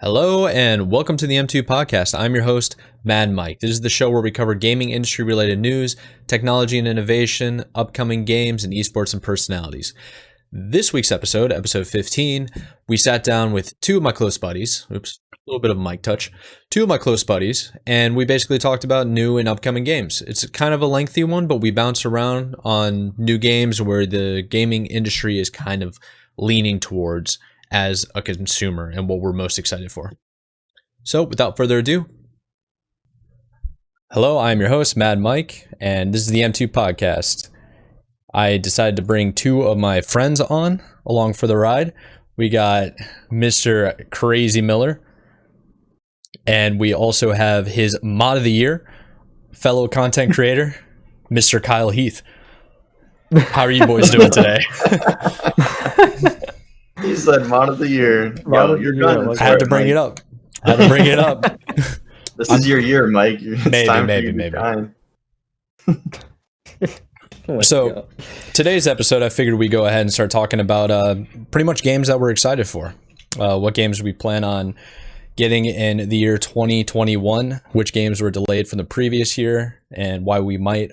Hello and welcome to the M2 podcast. I'm your host, Mad Mike. This is the show where we cover gaming industry related news, technology and innovation, upcoming games, and esports and personalities. This week's episode, episode 15, we sat down with two of my close buddies. Oops, a little bit of a mic touch. Two of my close buddies, and we basically talked about new and upcoming games. It's kind of a lengthy one, but we bounce around on new games where the gaming industry is kind of leaning towards as a consumer and what we're most excited for. So without further ado, hello, I'm your host, Mad Mike, and this is the M2 podcast. I decided to bring two of my friends on along for the ride. We got Mr. Crazymiller, and we also have his mod of the year, fellow content creator, Mr. KyleHeath. How are you boys doing today? He said mod of the year. Yo, you're done. I had to bring it up. This is your year, Mike. It's maybe. So today's episode, I figured we'd go ahead and start talking about pretty much games that we're excited for. What games we plan on getting in the year 2021, which games were delayed from the previous year, and why we might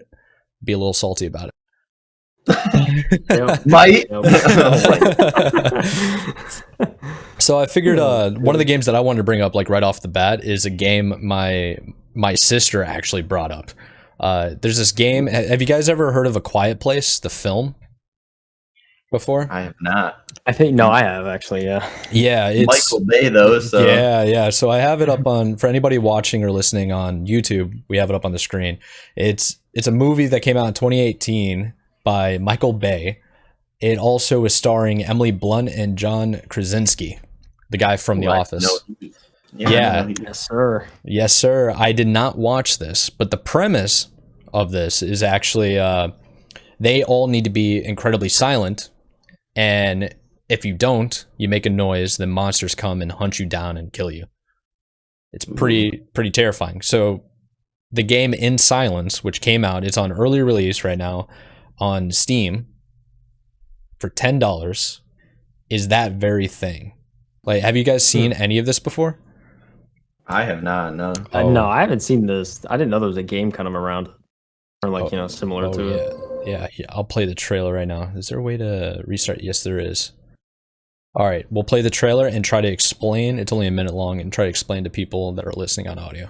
be a little salty about it. Might. So I figured one of the games that I wanted to bring up like right off the bat is a game my sister actually brought up. There's this game. Have you guys ever heard of A Quiet Place, the film, before? I have not. I think I have actually. Yeah, it's Michael Bay though. So yeah. So I have it up on, for anybody watching or listening on YouTube, we have it up on the screen. It's a movie that came out in 2018 by Michael Bay. It also is starring Emily Blunt and John Krasinski, the guy from The Office. Yeah. Yes, sir. I did not watch this, but the premise of this is actually they all need to be incredibly silent, and if you don't, you make a noise, then monsters come and hunt you down and kill you. It's pretty terrifying. So the game In Silence, which came out, it's on early release right now on Steam for $10, is that very thing. Like, have you guys seen any of this before? I have not. No. No, I haven't seen this. I didn't know there was a game kind of around, or like similar to it. Yeah. I'll play the trailer right now. Is there a way to restart? Yes, there is. All right, we'll play the trailer and try to explain. It's only a minute long, and try to explain to people that are listening on audio.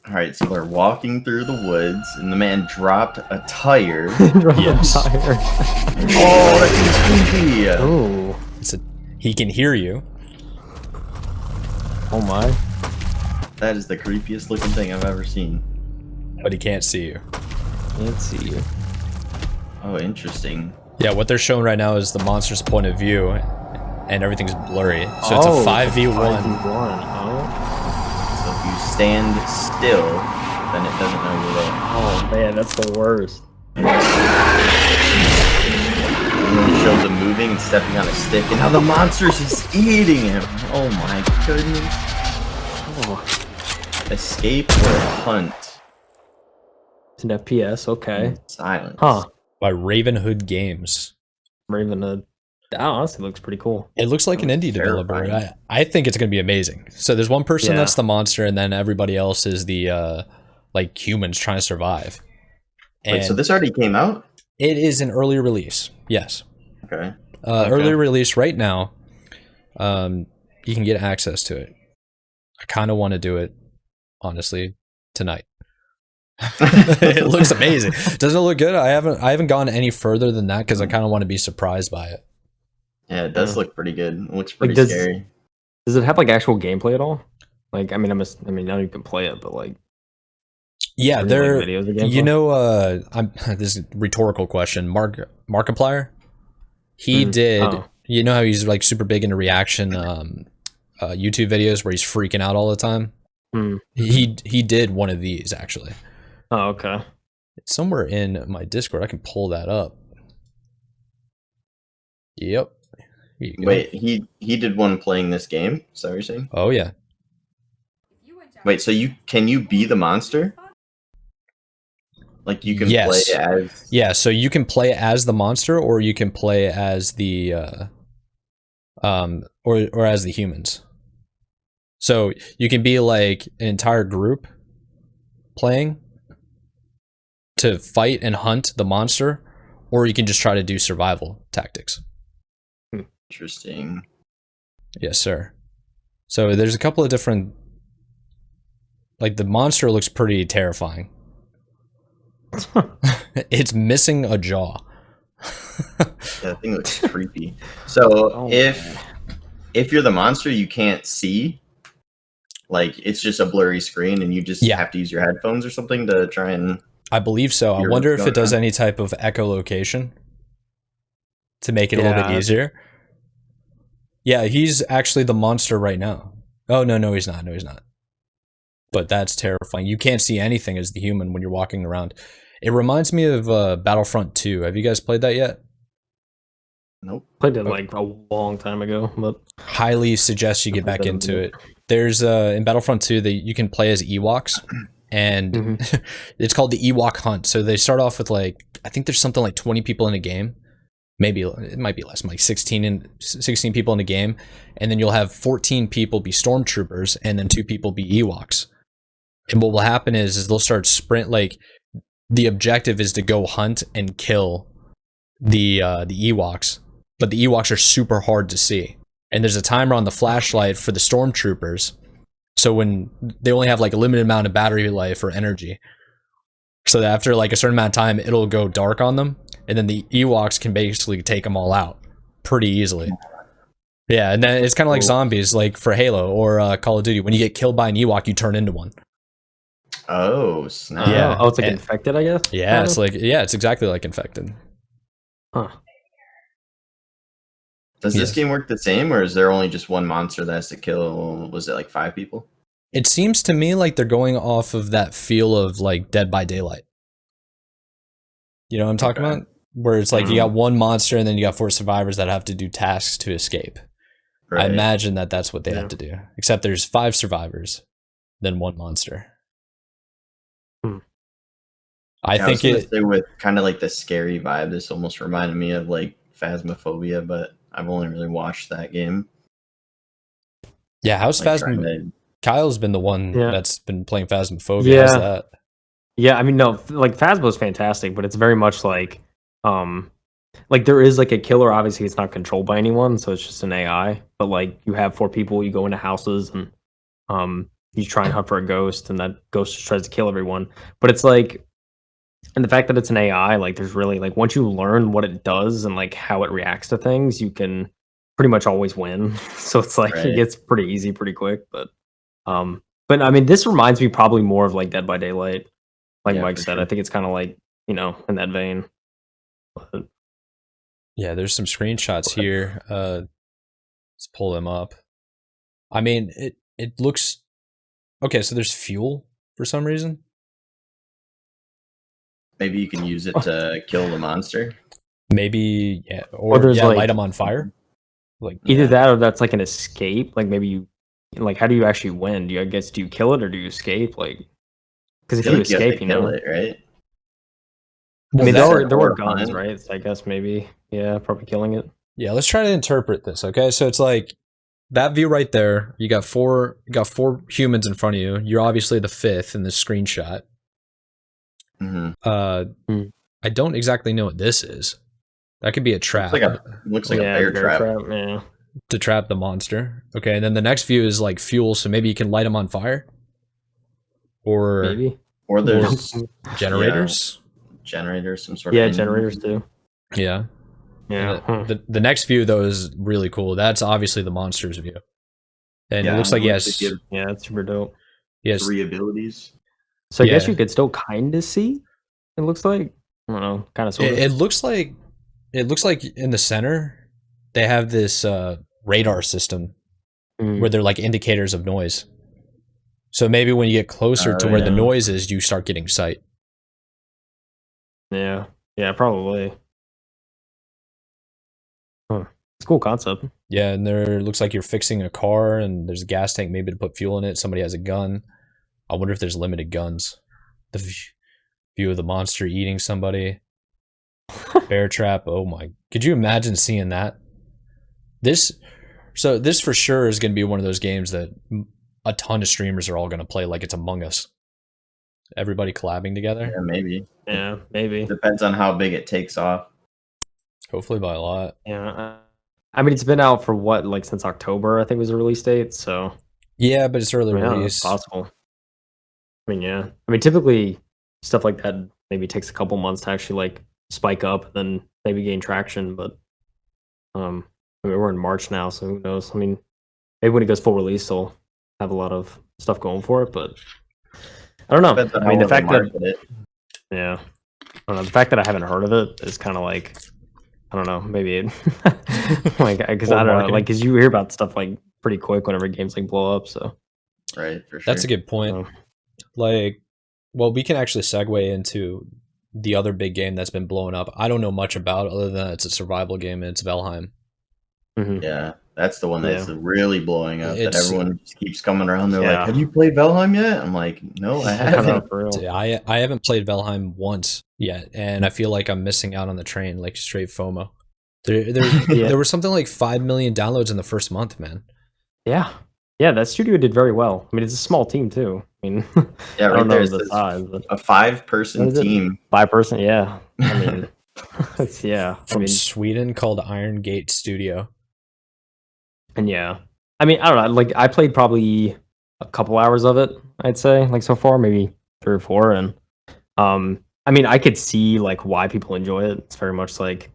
All right, so they're walking through the woods, and the man dropped a tire. Yes. Oh, that's creepy. Oh, he can hear you. Oh my! That is the creepiest looking thing I've ever seen. But he can't see you. Can't see you. Oh, interesting. Yeah, what they're showing right now is the monster's point of view, and everyth's blurry. So it's a 5v1. 5v1. So if you stand still, then it doesn't know you're there. Oh man, that's the worst. And then it shows him moving and stepping on a stick, and now the monster's just eating him. Oh my goodness. Oh. Escape or hunt? It's an FPS, okay. Silence. Huh. By Ravenhood Games. Ravenhood. That honestly looks pretty cool. It looks like an indie developer. I think it's going to be amazing. So there's one person that's the monster, and then everybody else is the like humans trying to survive. And wait, so this already came out? It is an early release. Yes. Okay. Early release right now. You can get access to it. I kind of want to do it, honestly, tonight. It looks amazing. Doesn't it look good? I haven't gone any further than that because I kind of want to be surprised by it. Yeah, it does look pretty good. It looks pretty scary. Does it have like actual gameplay at all? Like, I mean, I don't even can play it, but like, yeah, there. Like videos of gameplay? You know, this is a rhetorical question. Markiplier, he did. Oh. You know how he's like super big into reaction YouTube videos where he's freaking out all the time. He did one of these actually. Oh, okay. It's somewhere in my Discord. I can pull that up. Yep. Wait, he did one playing this game? Is that what you're saying? Oh yeah. Wait, so can you be the monster? Like you can play as... Yeah, so you can play as the monster, or you can play as the or as the humans. So you can be like an entire group playing to fight and hunt the monster, or you can just try to do survival tactics. Interesting. Yes, sir. So there's a couple of different, like the monster looks pretty terrifying. It's missing a jaw. That thing looks creepy. So if you're the monster, you can't see. Like it's just a blurry screen, and you just have to use your headphones or something to try and. I believe so. I wonder if it does any type of echolocation to make it a little bit easier. Yeah, he's actually the monster right now. Oh no, he's not. No, he's not. But that's terrifying. You can't see anything as the human when you're walking around. It reminds me of Battlefront 2. Have you guys played that yet? Nope. Played it like a long time ago, but highly suggest you get back into it. There's in Battlefront 2 that you can play as Ewoks, and it's called the Ewok Hunt. So they start off with like, I think there's something like 20 people in a game. Maybe it might be less, like 16 people in a game, and then you'll have 14 people be stormtroopers, and then 2 people be Ewoks. And what will happen is they'll start sprint. Like the objective is to go hunt and kill the Ewoks, but the Ewoks are super hard to see. And there's a timer on the flashlight for the stormtroopers, so when they only have like a limited amount of battery life or energy, so that after like a certain amount of time, it'll go dark on them, and then the Ewoks can basically take them all out pretty easily. Yeah, and then it's kind of like zombies, like for Halo or Call of Duty. When you get killed by an Ewok, you turn into one. Oh snap! Yeah, it's like infected, I guess. Yeah, it's like it's exactly like infected. Huh. Does this game work the same, or is there only just one monster that has to kill? Was it like 5 people? It seems to me like they're going off of that feel of like Dead by Daylight. You know what I'm talking about? Where it's like you got one monster and then you got 4 survivors that have to do tasks to escape. Right. I imagine that that's what they have to do. Except there's 5 survivors, then 1 monster. I think it with kind of like the scary vibe. This almost reminded me of like Phasmophobia, but I've only really watched that game. Yeah, how's Phasmophobia? Kyle's been the one that's been playing Phasmophobia. Yeah. How's that? Yeah, I mean, no, like Phasmo's fantastic, but it's very much like there is like a killer. Obviously, it's not controlled by anyone, so it's just an AI. But like, you have 4 people, you go into houses, and you try and hunt for a ghost, and that ghost just tries to kill everyone. But it's like, and the fact that it's an AI, like, there's really like once you learn what it does and like how it reacts to things, you can pretty much always win. So it's like it gets pretty easy pretty quick. But I mean, this reminds me probably more of like Dead by Daylight. Like Mike said, I think it's kind of like, you know, in that vein. But, yeah, there's some screenshots here. Let's pull them up. I mean, it looks okay. So there's fuel for some reason. Maybe you can use it to kill the monster. Maybe, yeah, or like, light them on fire. Like either that or that's like an escape. Like maybe you, like, how do you actually win? Do you kill it or do you escape? Like. Because if you escape, you know, it, right? I mean, there were guns, right? So I guess maybe, probably killing it. Yeah, let's try to interpret this. Okay, so it's like that view right there. You got 4 humans in front of you. You're obviously the 5th in this screenshot. I don't exactly know what this is. That could be a trap. Looks like a bear trap. Yeah. To trap the monster. Okay, and then the next view is like fuel, so maybe you can light them on fire. Or maybe. Or there's generators. Generators, some sort of generators too. Yeah. Yeah. The next view though is really cool. That's obviously the monster's view. And it looks like it's super dope. Yes. 3 abilities. So I guess you could still kind of see. It looks like, I don't know, kind of sort of. It looks like in the center they have this radar system where they're like indicators of noise. So maybe when you get closer to where the noise is, you start getting sight. Yeah, probably. Huh. It's a cool concept. Yeah, and there looks like you're fixing a car, and there's a gas tank maybe to put fuel in it. Somebody has a gun. I wonder if there's limited guns. The view of the monster eating somebody. Bear trap. Oh my! Could you imagine seeing that? This for sure is going to be one of those games that a ton of streamers are all going to play, like it's Among Us. Everybody collabing together. Yeah, maybe. Yeah, maybe. Depends on how big it takes off. Hopefully by a lot. Yeah. I mean, it's been out for what, like since October, I think was the release date. So yeah, but it's early release. It's possible. I mean, yeah. I mean, typically stuff like that maybe takes a couple months to actually like spike up, and then maybe gain traction. But I mean, we're in March now, so who knows? I mean, maybe when it goes full release, they'll have a lot of stuff going for it. But I don't know. I mean, the fact that yeah, I don't know. The fact that I haven't heard of it is kind of like, I don't know, maybe it like, because I don't know, like, because you hear about stuff like pretty quick whenever games like blow up. So right, for sure. That's a good point. Like, well, we can actually segue into the other big game that's been blowing up. I don't know much about other than it's a survival game, and it's Valheim. Mm-hmm. Yeah, that's the one that's really blowing up. That everyone just keeps coming around. They're like, "Have you played Valheim yet?" I'm like, "No, I haven't." I haven't played Valheim once yet, and I feel like I'm missing out on the train, like straight FOMO. There were something like 5 million downloads in the first month, man. Yeah, that studio did very well. I mean, it's a small team too. I mean, yeah, right there's the size, but a 5-person team. 5-person, yeah. I mean, yeah. From Sweden, called Iron Gate Studio. And yeah, I mean, I don't know. Like, I played probably a couple hours of it, I'd say, like so far, maybe 3 or 4. And I mean, I could see like why people enjoy it. It's very much like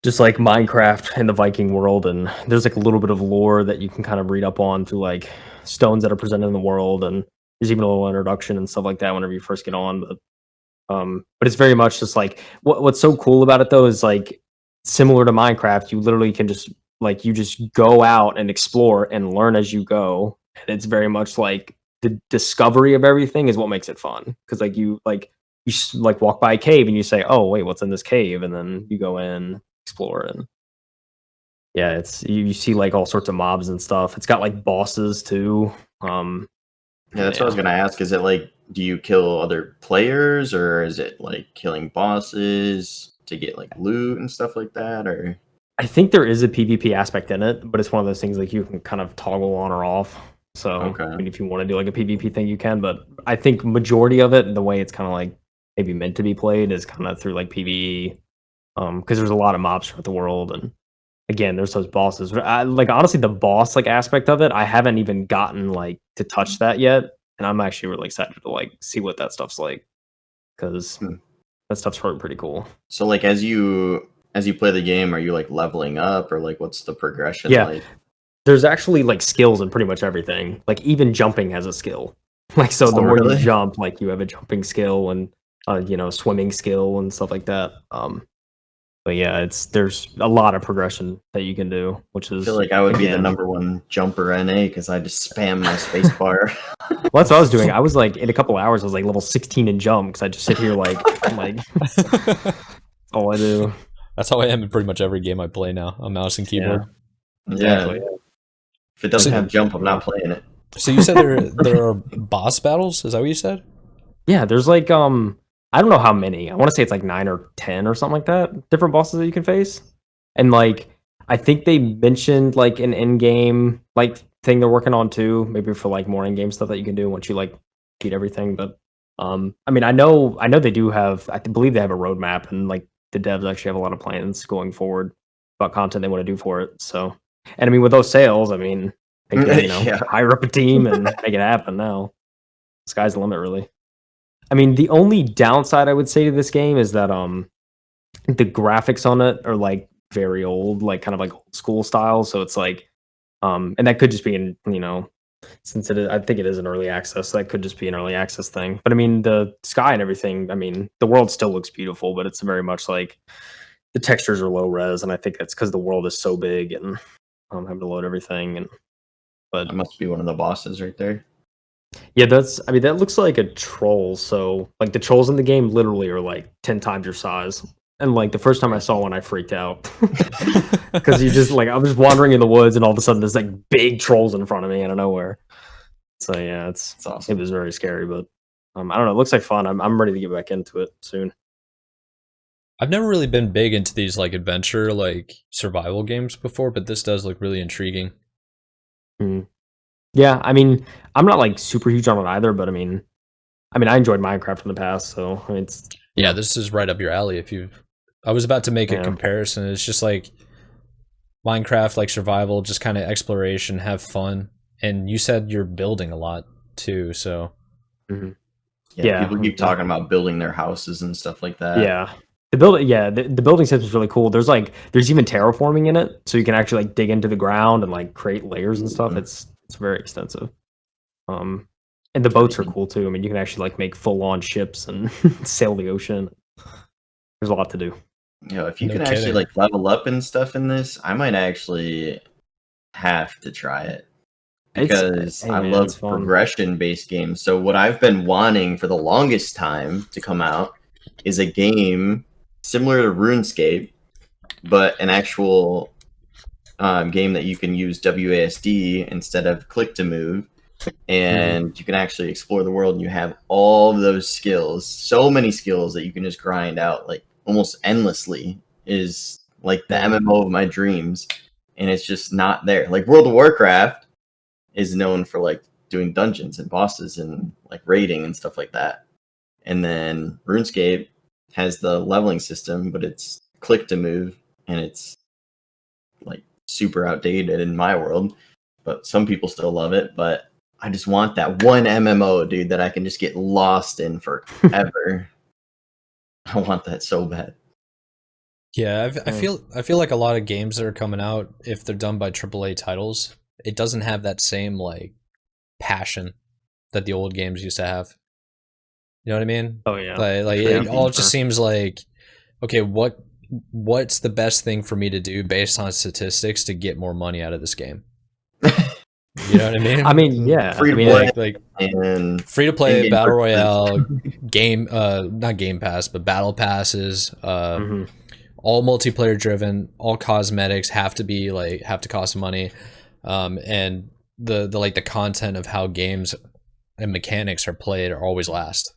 just like Minecraft in the Viking world, and there's like a little bit of lore that you can kind of read up on through like stones that are presented in the world, and there's even a little introduction and stuff like that whenever you first get on. But it's very much just like what's so cool about it though is like similar to Minecraft, you literally can just like you just go out and explore and learn as you go, and it's very much like the discovery of everything is what makes it fun, because like you walk by a cave and you say, oh wait, what's in this cave, and then you go in, explore, and yeah, it's you see like all sorts of mobs and stuff. It's got like bosses too. Yeah, that's what I was gonna ask. Is it like, do you kill other players, or is it like killing bosses to get like loot and stuff like that? Or I think there is a PvP aspect in it, but it's one of those things like you can kind of toggle on or off. So I mean, if you want to do like a PvP thing, you can. But I think majority of it, the way it's kind of like maybe meant to be played, is kind of through like PvE, because there's a lot of mobs throughout the world, and again, there's those bosses. Like honestly, the boss like aspect of it, I haven't even gotten like to touch that yet, and I'm actually really excited to like see what that stuff's like, because that stuff's pretty cool. So like as you play the game, are you like leveling up, or like what's the progression like? There's actually like skills in pretty much everything. Like even jumping has a skill. Like so, the more you jump, like you have a jumping skill and swimming skill and stuff like that. But yeah, there's a lot of progression that you can do, which is. I feel like I would be the #1 jumper NA because I just spam my space bar. Well, that's what I was doing. I was like in a couple of hours, I was like level 16 in jump because I just sit here like all I do. That's how I am in pretty much every game I play now. A mouse and keyboard. Yeah. Exactly. If it doesn't have jump, I'm not playing it. So you said there are boss battles? Is that what you said? Yeah, there's like I don't know how many. I want to say it's like 9 or 10 or something like that. Different bosses that you can face. And like I think they mentioned like an in-game like thing they're working on too, maybe for like more in-game stuff that you can do once you like beat everything. But I mean, I know they do have, I believe they have a roadmap, and like the devs actually have a lot of plans going forward about content they want to do for it. So, and I mean, with those sales, I mean, they can, hire up a team and make it happen now. Sky's the limit, really. I mean, the only downside I would say to this game is that the graphics on it are like very old, like kind of like old school style. So it's like, and that could just be in, since it is, I think it is an early access, so that could just be an early access thing. But I mean, the sky and everything, I mean, the world still looks beautiful, but it's very much like the textures are low res, and I think that's because the world is so big and having to load everything. But that must be one of the bosses right there. Yeah, that looks like a troll. So like the trolls in the game literally are like 10 times your size. And like the first time I saw one, I freaked out because you just like I was wandering in the woods, and all of a sudden there's like big trolls in front of me out of nowhere. So yeah, it's awesome. It was very scary, but I don't know. It looks like fun. I'm ready to get back into it soon. I've never really been big into these like adventure, like survival games before, but this does look really intriguing. Yeah, I mean, I'm not like super huge on it either, but I mean, I enjoyed Minecraft in the past, so it's yeah, this is right up your alley. I was about to make a comparison. It's just like Minecraft, like survival, just kind of exploration, have fun, and you said you're building a lot too, so. Yeah, people keep talking about building their houses and stuff like that. Yeah. The building system is really cool. There's even terraforming in it, so you can actually like dig into the ground and like create layers and stuff. It's very extensive. And the boats are cool too. I mean, you can actually like make full-on ships and sail the ocean. There's a lot to do. Yeah, if you can actually like level up and stuff in this, I might actually have to try it. Because I love progression-based games. So what I've been wanting for the longest time to come out is a game similar to RuneScape, but an actual game that you can use WASD instead of click to move, and you can actually explore the world, and you have all of those skills, so many skills that you can just grind out like almost endlessly. Is like the MMO of my dreams, and it's just not there. Like World of Warcraft is known for like doing dungeons and bosses and like raiding and stuff like that. And then RuneScape has the leveling system, but it's click to move, and it's like super outdated in my world. But some people still love it. But I just want that one MMO, dude, that I can just get lost in forever. I want that so bad. Yeah, I feel like a lot of games that are coming out, if they're done by AAA titles, it doesn't have that same like passion that the old games used to have. You know what I mean? Oh yeah. Like it all just seems like, okay, what's the best thing for me to do based on statistics to get more money out of this game? You know what I mean? I mean, yeah. Free to play, like free to play battle royale game, not Game Pass, but battle passes, all multiplayer driven, all cosmetics have to cost money. And the content of how games and mechanics are played are always last.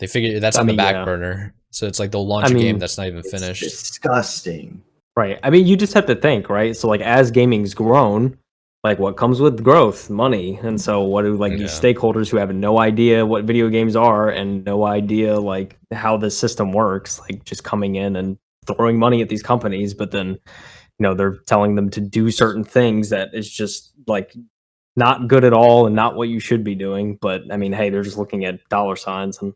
They figure that's on the back burner, so it's like they'll launch a game that's not even finished. Disgusting, right? I mean, you just have to think, right? So like as gaming's grown, like what comes with growth, money, and so what do like these stakeholders who have no idea what video games are and no idea like how this system works, like just coming in and throwing money at these companies, but then they're telling them to do certain things that is just like not good at all and not what you should be doing. But I mean, hey, they're just looking at dollar signs. And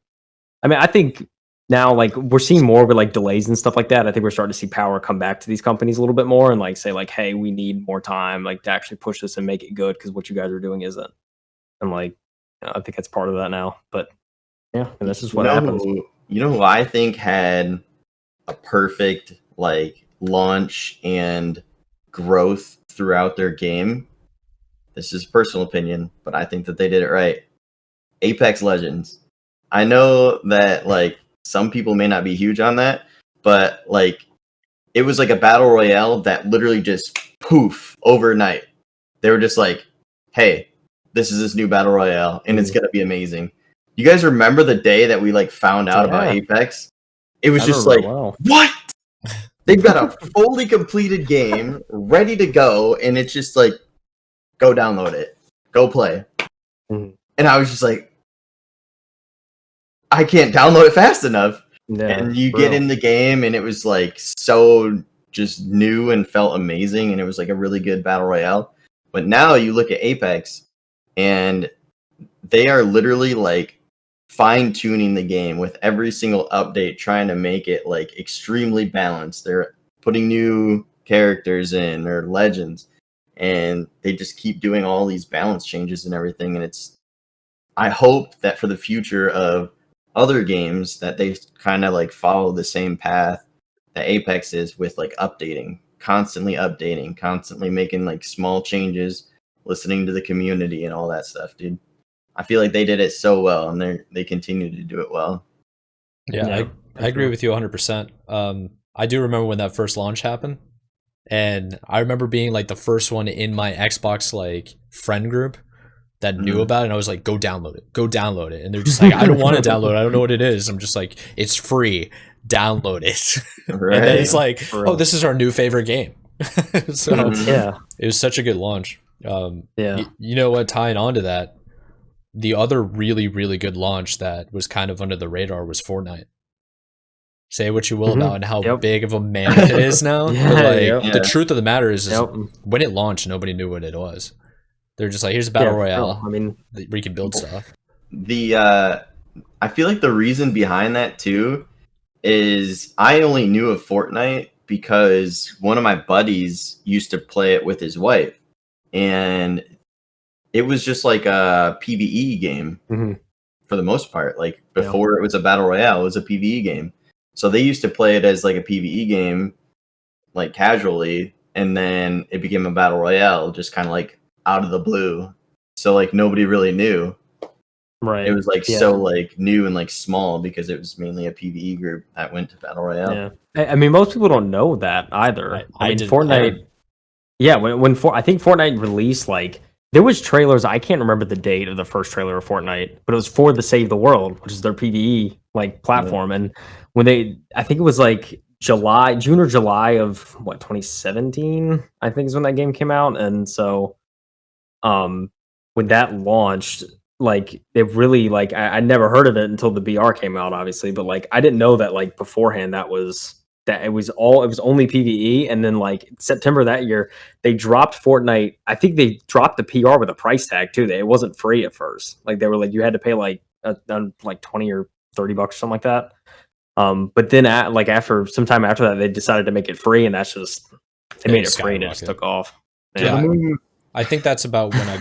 I mean, I think now like we're seeing more with like delays and stuff like that. I think we're starting to see power come back to these companies a little bit more and like say like, hey, we need more time like to actually push this and make it good because what you guys are doing isn't. And like, I think that's part of that now. But yeah, and this is what happens. You know who I think had a perfect like launch and growth throughout their game? This is personal opinion, but I think that they did it right. Apex Legends. I know that like some people may not be huge on that, but like it was like a battle royale that literally just poof overnight. They were just like, "Hey, this is this new battle royale, and it's gonna be amazing." You guys remember the day that we like found out about Apex? It was just like, what? They've got a fully completed game ready to go, and it's just like, go download it, go play. And I was just like, I can't download it fast enough. And you get in the game, and it was like so just new and felt amazing, and it was like a really good battle royale. But now you look at Apex, and they are literally like fine-tuning the game with every single update, trying to make it like extremely balanced. They're putting new characters in, or legends, and they just keep doing all these balance changes and everything. And I hope that for the future of other games that they kind of like follow the same path that Apex is with, like constantly updating, constantly making like small changes, listening to the community and all that stuff, dude. I feel like they did it so well, and they continue to do it well. Yeah, I agree with you 100%. I do remember when that first launch happened, and I remember being like the first one in my Xbox like friend group that knew about it, and I was like, go download it. And they're just like, I don't want to download it. I don't know what it is. I'm just like, it's free. Download it. Right. And then it's like, oh, this is our new favorite game. So yeah, it was such a good launch. yeah. You know what, tying on to that, the other really, really good launch that was kind of under the radar was Fortnite. Say what you will about and how big of a mammoth it is now. But like the truth of the matter is when it launched, nobody knew what it was. They're just like, here's a battle royale. I mean, where you can build stuff. I feel like the reason behind that too is I only knew of Fortnite because one of my buddies used to play it with his wife, and it was just like a PvE game for the most part. Like before it was a battle royale, it was a PvE game. So they used to play it as like a PvE game, like casually, and then it became a battle royale, just kind of like out of the blue. So like nobody really knew. Right. It was like so like new and like small because it was mainly a PvE group that went to battle royale. Yeah. I mean, most people don't know that either. I mean, Fortnite. I think Fortnite released, like, there was trailers. I can't remember the date of the first trailer of Fortnite, but it was for the Save the World, which is their PvE like platform. And when I think it was like June or July of 2017, I think is when that game came out. And so, when that launched, like it really like I never heard of it until the BR came out, obviously. But like I didn't know that like beforehand that it was only PvE. And then like September that year, they dropped Fortnite. I think they dropped the PR with a price tag too. It wasn't free at first. Like they were like, you had to pay like like $20 or $30, something like that. But then after some time after that, they decided to make it free, and that's just they made it free and it just took off. Yeah, I think that's about when I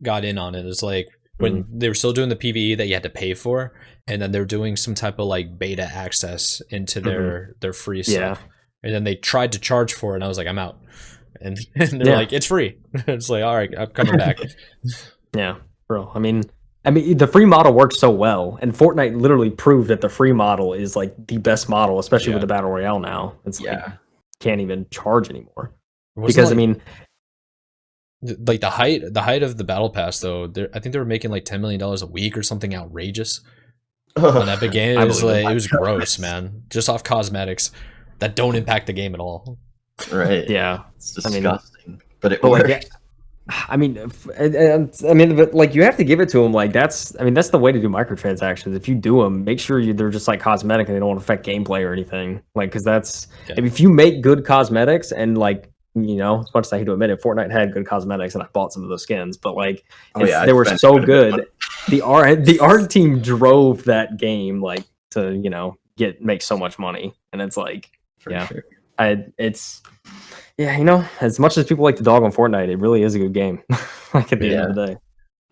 got in on it. It's like when they were still doing the PvE that you had to pay for, and then they're doing some type of like beta access into their free stuff. And then they tried to charge for it, and I was like, I'm out. And they're like, it's free. It's like, all right, I'm coming back. Yeah, bro. I mean, the free model works so well, and Fortnite literally proved that the free model is like the best model, especially with the battle royale now. It's like can't even charge anymore because I mean, like the height of the battle pass though, I think they were making like $10 million a week or something outrageous on Epic Games. It was like, it was gross, man. Just off cosmetics that don't impact the game at all. Right. Yeah. It's disgusting. But it worked. Like, I mean, but like you have to give it to them. Like that's the way to do microtransactions. If you do them, make sure they're just like cosmetic and they don't affect gameplay or anything. Like, because that's if you make good cosmetics and like, you know, as much as I hate to admit it, Fortnite had good cosmetics and I bought some of those skins. But like, they were so good. The art team drove that game like to make so much money, and it's like you know, as much as people like to dog on Fortnite, it really is a good game. Like at the end of the day,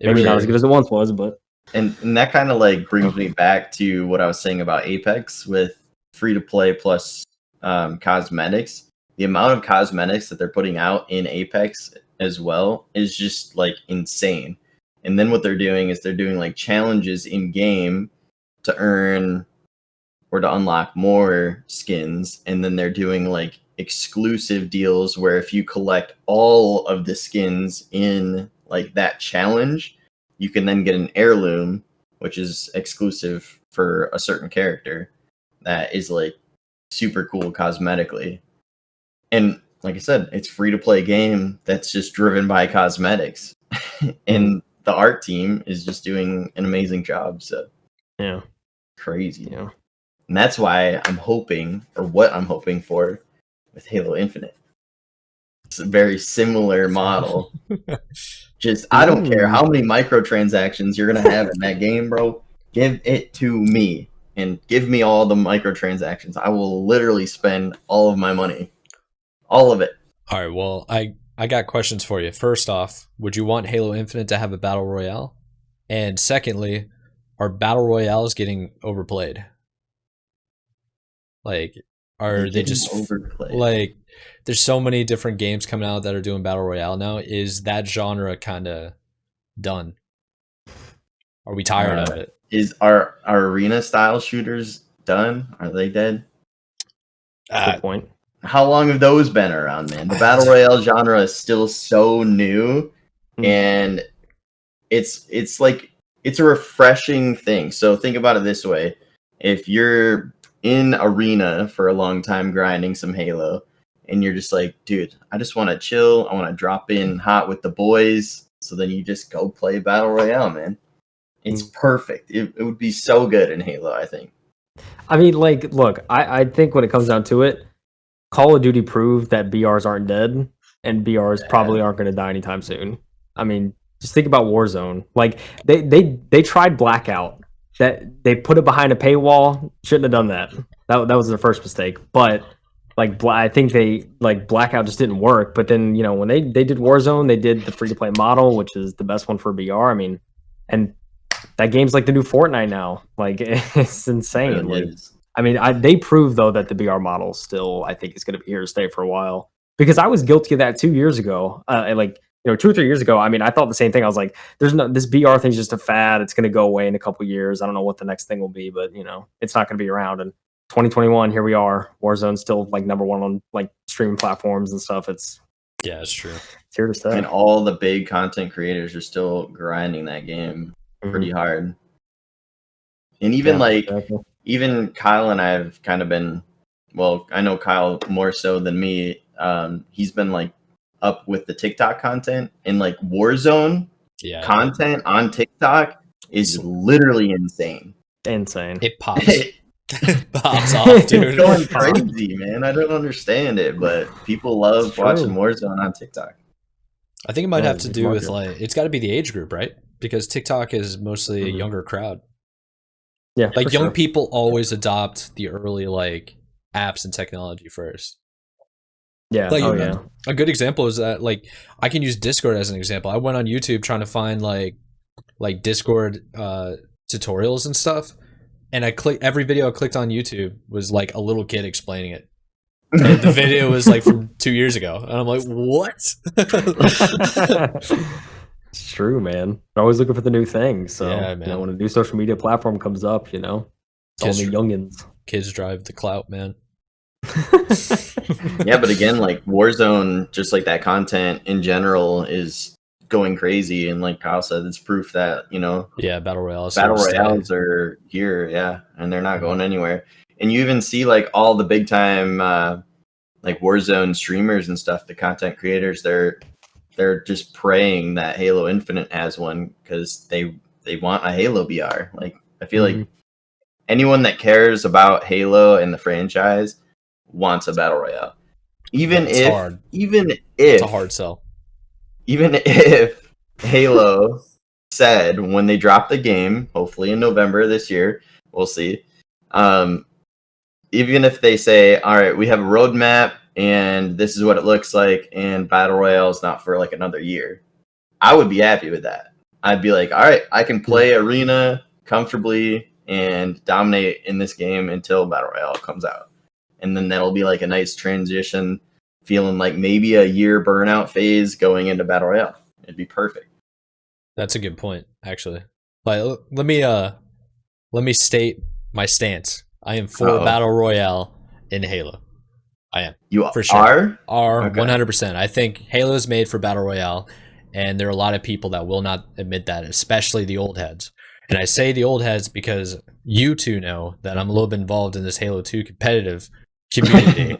maybe not as good as it once was, but and that kind of like brings me back to what I was saying about Apex with free to play plus cosmetics. The amount of cosmetics that they're putting out in Apex as well is just like insane. And then what they're doing is they're doing like challenges in game to earn or to unlock more skins, and then they're doing like exclusive deals where if you collect all of the skins in like that challenge, you can then get an heirloom, which is exclusive for a certain character that is like super cool cosmetically. And like I said, it's free to play game that's just driven by cosmetics. And the art team is just doing an amazing job. So crazy. Yeah. And that's why I'm hoping, or what I'm hoping for with Halo Infinite. It's a very similar model. Just, I don't care how many microtransactions you're going to have in that game, bro. Give it to me and give me all the microtransactions. I will literally spend all of my money. All of it. All right, well, I got questions for you. First off, would you want Halo Infinite to have a battle royale? And secondly, are battle royales getting overplayed? Like, are they just overplayed? Like, there's so many different games coming out that are doing battle royale now. Is that genre kind of done? Are we tired of it? Is our arena style shooters done? Are they dead? Good point. How long have those been around, man? The battle royale genre is still so new, and it's like it's a refreshing thing. So think about it this way: if you're in arena for a long time grinding some Halo, and you're just like, dude, I just want to chill, I want to drop in hot with the boys, so then you just go play battle royale, man. It's perfect. It would be so good in Halo, I think. I mean, like, look, I think when it comes down to it, Call of Duty proved that BRs aren't dead, and BRs probably aren't going to die anytime soon. I mean, just think about Warzone. Like, they tried Blackout. That they put it behind a paywall. Shouldn't have done that. That was their first mistake. But like, I think Blackout just didn't work. But then when they did Warzone, they did the free to play model, which is the best one for BR. I mean, and that game's like the new Fortnite now. Like, it's insane. It really like, is. I mean, they proved though that the BR model still, I think, is going to be here to stay for a while. Because I was guilty of that 2 years ago. 2 or 3 years ago. I mean, I thought the same thing. I was like, this BR thing's just a fad. It's going to go away in a couple years. I don't know what the next thing will be, but it's not going to be around. And 2021, here we are. Warzone's still like number one on like streaming platforms and stuff. It's true. It's here to stay. And all the big content creators are still grinding that game pretty hard. And even even Kyle and I have kind of been, well, I know Kyle more so than me. He's been like up with the TikTok content, and like Warzone content on TikTok is literally insane. It pops. It pops off, dude. It's going crazy, man. I don't understand it, but people love watching Warzone on TikTok. I think it might have to do with it's got to be the age group, right? Because TikTok is mostly a younger crowd. Yeah, like young people always adopt the early like apps and technology first. Yeah. Like, a good example is that like I can use Discord as an example. I went on YouTube trying to find like Discord tutorials and stuff, and every video I clicked on YouTube was like a little kid explaining it. And the video was like from 2 years ago, and I'm like, what? It's true, man. They're always looking for the new thing. So man. When a new social media platform comes up, it's all the youngins. Kids drive the clout, man. Yeah, but again, like Warzone, just like that content in general is going crazy, and like Kyle said, it's proof that battle royales are here, and they're not going anywhere. And you even see like all the big time like Warzone streamers and stuff, the content creators, they're just praying that Halo Infinite has one because they want a Halo BR. Like, I feel like anyone that cares about Halo and the franchise wants a battle royale. Even if it's a hard sell. Even if Halo said when they drop the game, hopefully in November this year, we'll see. Even if they say, all right, we have a roadmap and this is what it looks like, and battle royale is not for like another year, I would be happy with that. I'd be like, all right, I can play arena comfortably and dominate in this game until battle royale comes out, and then that'll be like a nice transition, feeling like maybe a year burnout phase going into battle royale. It'd be perfect. That's a good point, actually. Like, let me state my stance. I am for battle royale in Halo. I am. You for sure. Are okay. 100%. I think Halo is made for battle royale, and there are a lot of people that will not admit that, especially the old heads. And I say the old heads because you two know that I'm a little bit involved in this Halo 2 competitive community,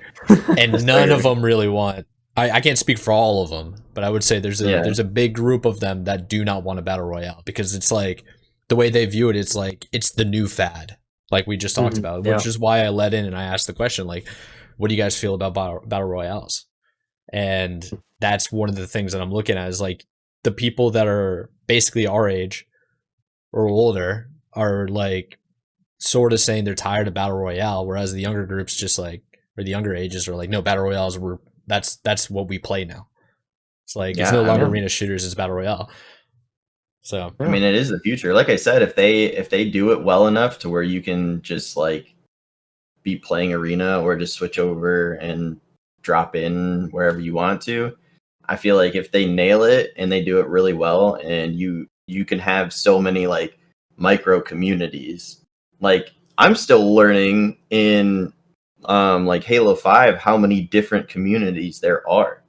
and none of them really want. I can't speak for all of them, but I would say there's a big group of them that do not want a battle royale because it's like the way they view it. It's like it's the new fad, like we just talked about, which is why I let in and I asked the question, like, what do you guys feel about battle royales? And that's one of the things that I'm looking at is like the people that are basically our age or older are like sort of saying they're tired of battle royale, whereas the younger groups just like, or the younger ages are like, no, battle royales that's what we play now. It's like it's no longer arena shooters, it's battle royale. So I mean, it is the future. Like I said, if they do it well enough to where you can just like be playing arena or just switch over and drop in wherever you want to, I feel like if they nail it and they do it really well, and you can have so many like micro communities. Like I'm still learning in like Halo 5 how many different communities there are.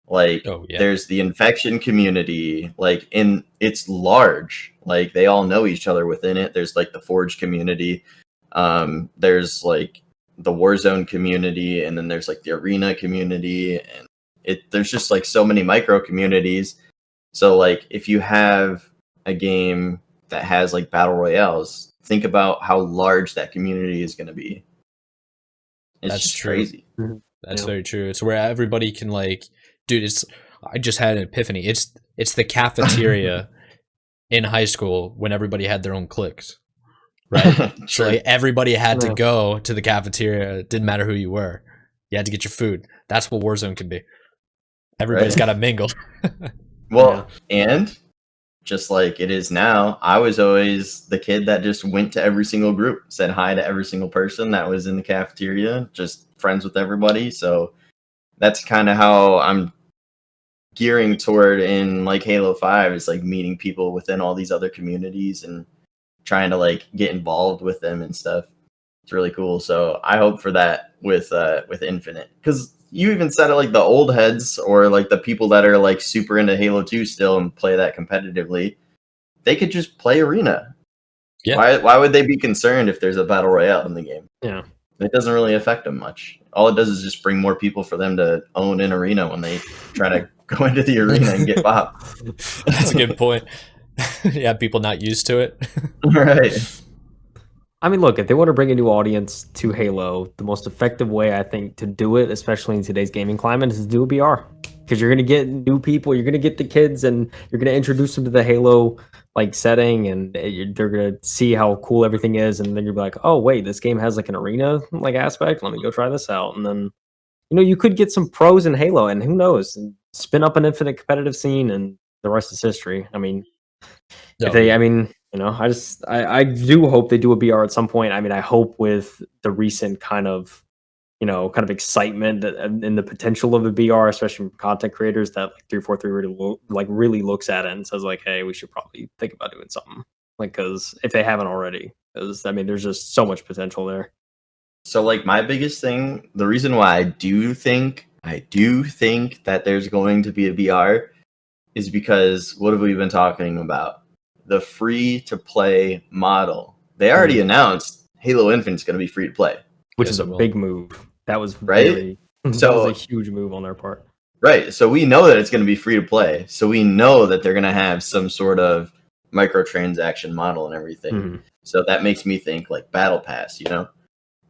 Like there's the infection community, like it's large. Like they all know each other within it. There's like the Forge community. There's like the Warzone community, and then there's like the Arena community, and there's just like so many micro communities. So like if you have a game that has like battle royales, think about how large that community is going to be. It's That's just true. crazy. That's very true. It's where everybody can like, dude. I just had an epiphany. It's the cafeteria in high school when everybody had their own cliques, right? So like everybody had to go to the cafeteria. It didn't matter who you were. You had to get your food. That's what Warzone can be. Everybody's got to mingle. Well, and just like it is now, I was always the kid that just went to every single group, said hi to every single person that was in the cafeteria, just friends with everybody. So that's kind of how I'm gearing toward in like Halo 5, is like meeting people within all these other communities and trying to like get involved with them and stuff. It's really cool. So I hope for that with Infinite, because you even said it, like the old heads or like the people that are like super into Halo 2 still and play that competitively, they could just play Arena. Yeah. Why would they be concerned if there's a battle royale in the game? Yeah. It doesn't really affect them much. All it does is just bring more people for them to own in Arena when they try to go into the arena and get bopped. That's a good point. Yeah, people not used to it. Right. I mean, look, if they want to bring a new audience to Halo, the most effective way, I think, to do it, especially in today's gaming climate, is to do a BR. Because you're going to get new people, you're going to get the kids, and you're going to introduce them to the Halo like setting, and they're going to see how cool everything is, and then you'll be like, oh, wait, this game has like an arena like aspect. Let me go try this out. And then, you could get some pros in Halo, and who knows, and spin up an infinite competitive scene, and the rest is history. I mean, I do hope they do a BR at some point. I mean, I hope with the recent kind of excitement and the potential of a BR, especially from content creators, that like 343 really looks at it and says like, hey, we should probably think about doing something. Like, because if they haven't already, because I mean, there's just so much potential there. So like my biggest thing, the reason why I do think that there's going to be a BR is because what have we been talking about? The free to play model. They already announced Halo Infinite's going to be free to play, which is a big move. That was right. That was a huge move on their part. Right. So we know that it's going to be free to play. So we know that they're going to have some sort of microtransaction model and everything. Mm-hmm. So that makes me think like Battle Pass.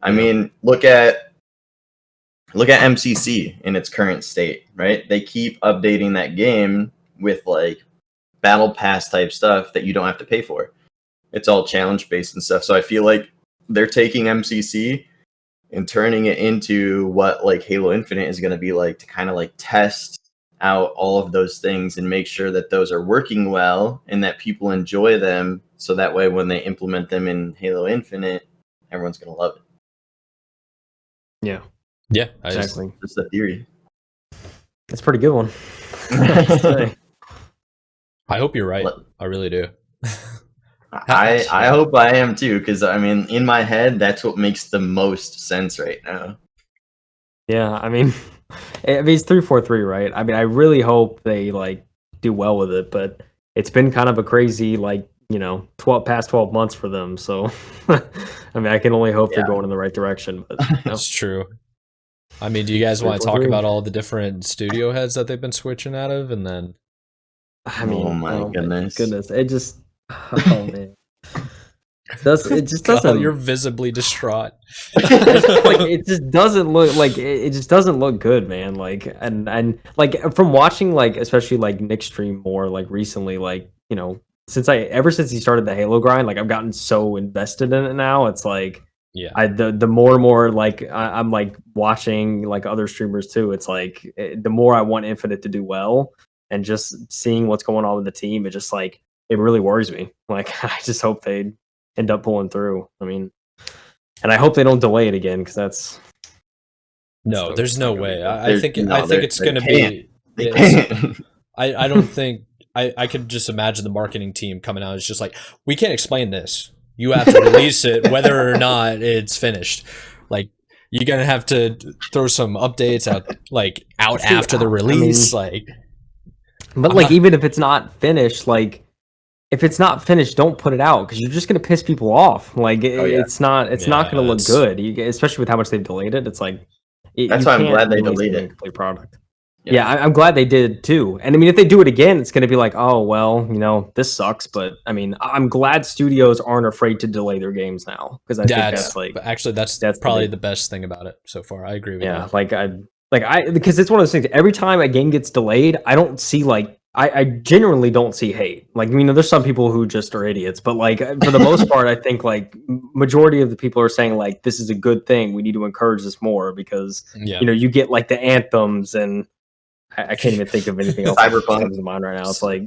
I mean, look at MCC in its current state. Right. They keep updating that game with like Battle Pass type stuff that you don't have to pay for. It's all challenge based and stuff. So I feel like they're taking MCC and turning it into what like Halo Infinite is going to be like, to kind of like test out all of those things and make sure that those are working well and that people enjoy them. So that way, when they implement them in Halo Infinite, everyone's going to love it. Yeah. Yeah. Exactly. That's the theory. That's a pretty good one. I hope you're right. I really do. I hope I am too, because I mean, in my head, that's what makes the most sense right now. Yeah, I mean, it's 343, right? I mean, I really hope they like do well with it, but it's been kind of a crazy past 12 months for them. So, I mean, I can only hope they're going in the right direction. But that's true. I mean, do you guys want to talk about all the different studio heads that they've been switching out of, and then? I mean, oh my goodness! It just, oh man, it just doesn't. You're visibly distraught. It just doesn't look like it just doesn't look good, man. Like, and like from watching like especially like Nick stream more like recently, like ever since he started the Halo grind, like I've gotten so invested in it now. It's like. Yeah, the more and more like I'm like watching like other streamers too. It's like the more I want Infinite to do well, and just seeing what's going on with the team, it just like it really worries me. Like I just hope they end up pulling through. I mean, and I hope they don't delay it again, because that's there's no way. I think it's going to be. I don't think I could just imagine the marketing team coming out. It's just like, we can't explain this. You have to release it whether or not it's finished. Like, you're gonna have to throw some updates out after the release. Even if it's not finished, like, if it's not finished, don't put it out because you're just gonna piss people off. Like, it's not gonna look good, especially with how much they've delayed it. It's like that's why I'm glad they delayed it. Complete product. Yeah, I'm glad they did too. And I mean, if they do it again, it's going to be like, oh, well, this sucks. But I mean, I'm glad studios aren't afraid to delay their games now because I think that's probably the best thing about it so far. I agree with that. Yeah, because it's one of those things. Every time a game gets delayed, I don't see I genuinely don't see hate. Like, there's some people who just are idiots, but like for the most part, I think like majority of the people are saying like this is a good thing. We need to encourage this more because you get like the anthems and. I can't even think of anything else that comes to mind right now. It's like,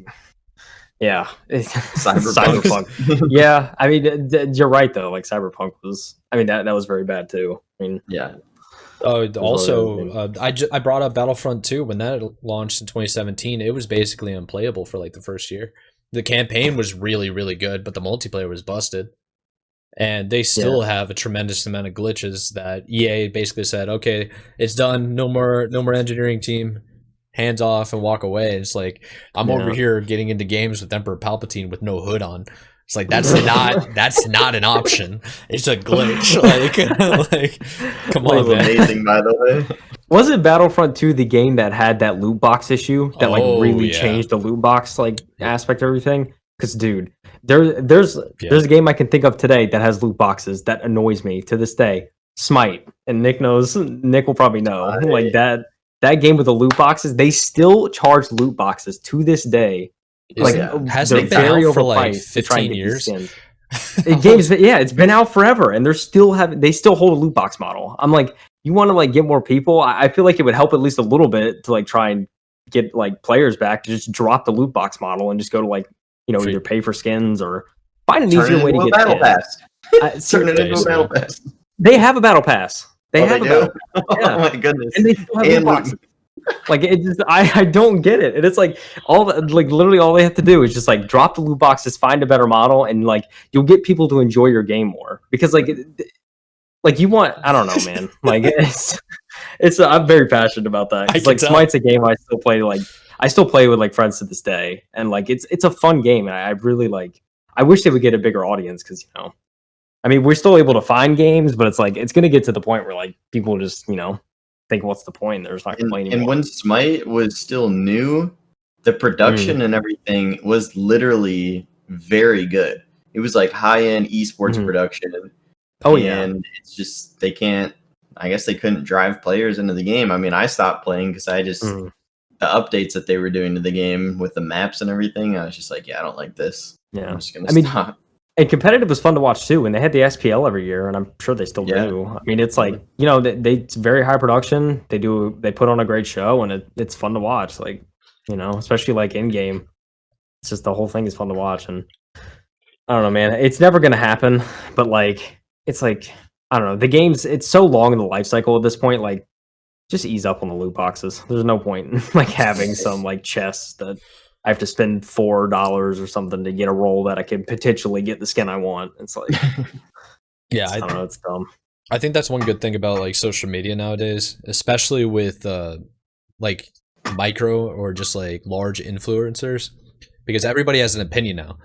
yeah, Cyberpunk. Yeah, I mean, you're right though. Like Cyberpunk was, that was very bad too. I mean, yeah. Also, I brought up Battlefront 2 when that launched in 2017. It was basically unplayable for like the first year. The campaign was really, really good, but the multiplayer was busted. And they still have a tremendous amount of glitches that EA basically said, okay, it's done. No more engineering team. Hands off and walk away. It's like I'm over here getting into games with Emperor Palpatine with no hood on. It's like that's not an option. It's a glitch. Like come on, man. Amazing, by the way. Was it Battlefront 2 the game that had that loot box issue that really changed the loot box aspect of everything? Because dude, there's a game I can think of today that has loot boxes that annoys me to this day. Smite, and Nick will probably know like that. That game with the loot boxes, they still charge loot boxes to this day. Has it been out for like 15 years? It's been out forever, and they still hold a loot box model. I'm like, you want to like get more people? I feel like it would help at least a little bit to like try and get like players back to just drop the loot box model and just go to like either pay for skins or find an easier way to get battle pass. Turn it into a battle pass. They have a battle pass. They have do. Oh my goodness! And they still have loot boxes. Like it just, I don't get it. And it's like literally all they have to do is just like drop the loot boxes, find a better model, and like you'll get people to enjoy your game more because like you want. I don't know, man. Like it's. I'm very passionate about that. It's like Smite's a game I still play. Like I still play with like friends to this day, and like it's a fun game. And I really like. I wish they would get a bigger audience because we're still able to find games, but it's like it's going to get to the point where like people just think what's the point? There's not complaining. And when Smite was still new, the production and everything was literally very good. It was like high-end esports production. And it's just I guess they couldn't drive players into the game. I mean, I stopped playing because I just the updates that they were doing to the game with the maps and everything, I was just like, I don't like this. Yeah. I'm just gonna stop. And competitive was fun to watch too, and they had the SPL every year, and I'm sure they still do. I mean, it's like it's very high production. They put on a great show, and it's fun to watch. Like especially like in game, it's just the whole thing is fun to watch. And I don't know, man, it's never gonna happen. But like, it's like I don't know, the game's it's so long in the life cycle at this point. Like, just ease up on the loot boxes. There's no point in like having some like chests that. I have to spend $4 or something to get a roll that I can potentially get the skin I want. It's like, I don't know, it's dumb. I think that's one good thing about like social media nowadays, especially with like micro or just like large influencers, because everybody has an opinion now,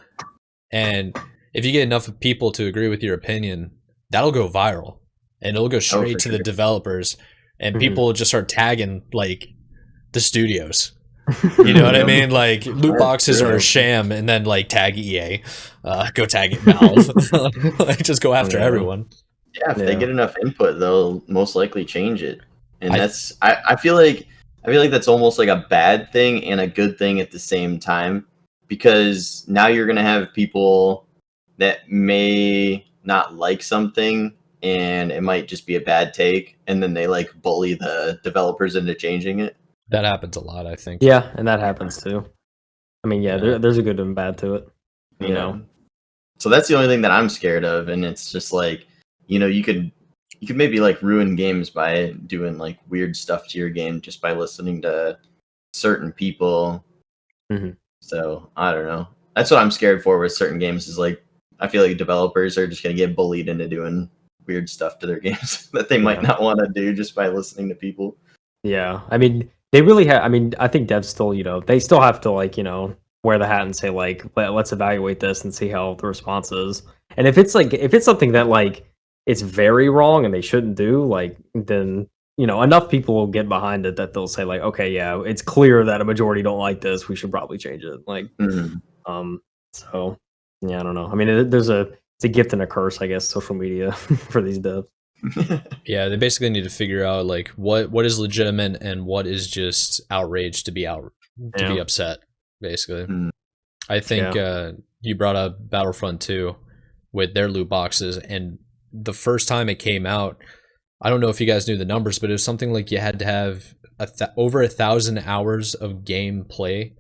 and if you get enough people to agree with your opinion, that'll go viral and it'll go straight to the developers, and people will just start tagging like the studios. You know what I mean? Like loot boxes are a sham, and then like tag EA, go tag Valve, like just go after everyone. Yeah, if they get enough input, they'll most likely change it, and I feel like that's almost like a bad thing and a good thing at the same time, because now you're gonna have people that may not like something, and it might just be a bad take, and then they like bully the developers into changing it. That happens a lot, I think. Yeah, and that happens too. I mean, there's a good and bad to it. You know. So that's the only thing that I'm scared of, and it's just like, you could maybe like ruin games by doing like weird stuff to your game just by listening to certain people. So I don't know. That's what I'm scared for with certain games is like I feel like developers are just gonna get bullied into doing weird stuff to their games that they might not want to do just by listening to people. Yeah, I mean, they really have. I mean, I think devs still, they still have to like, wear the hat and say like, let's evaluate this and see how the response is. And if it's something that like it's very wrong and they shouldn't do, like, then enough people will get behind it that they'll say like, okay, yeah, it's clear that a majority don't like this. We should probably change it. Like, so yeah, I don't know. I mean, it's a gift and a curse, I guess, social media for these devs. Yeah, they basically need to figure out like what is legitimate and what is just outrage to be be upset, basically. I think you brought up Battlefront 2 with their loot boxes, and the first time it came out, I don't know if you guys knew the numbers, but it was something like you had to have over 1,000 hours of gameplay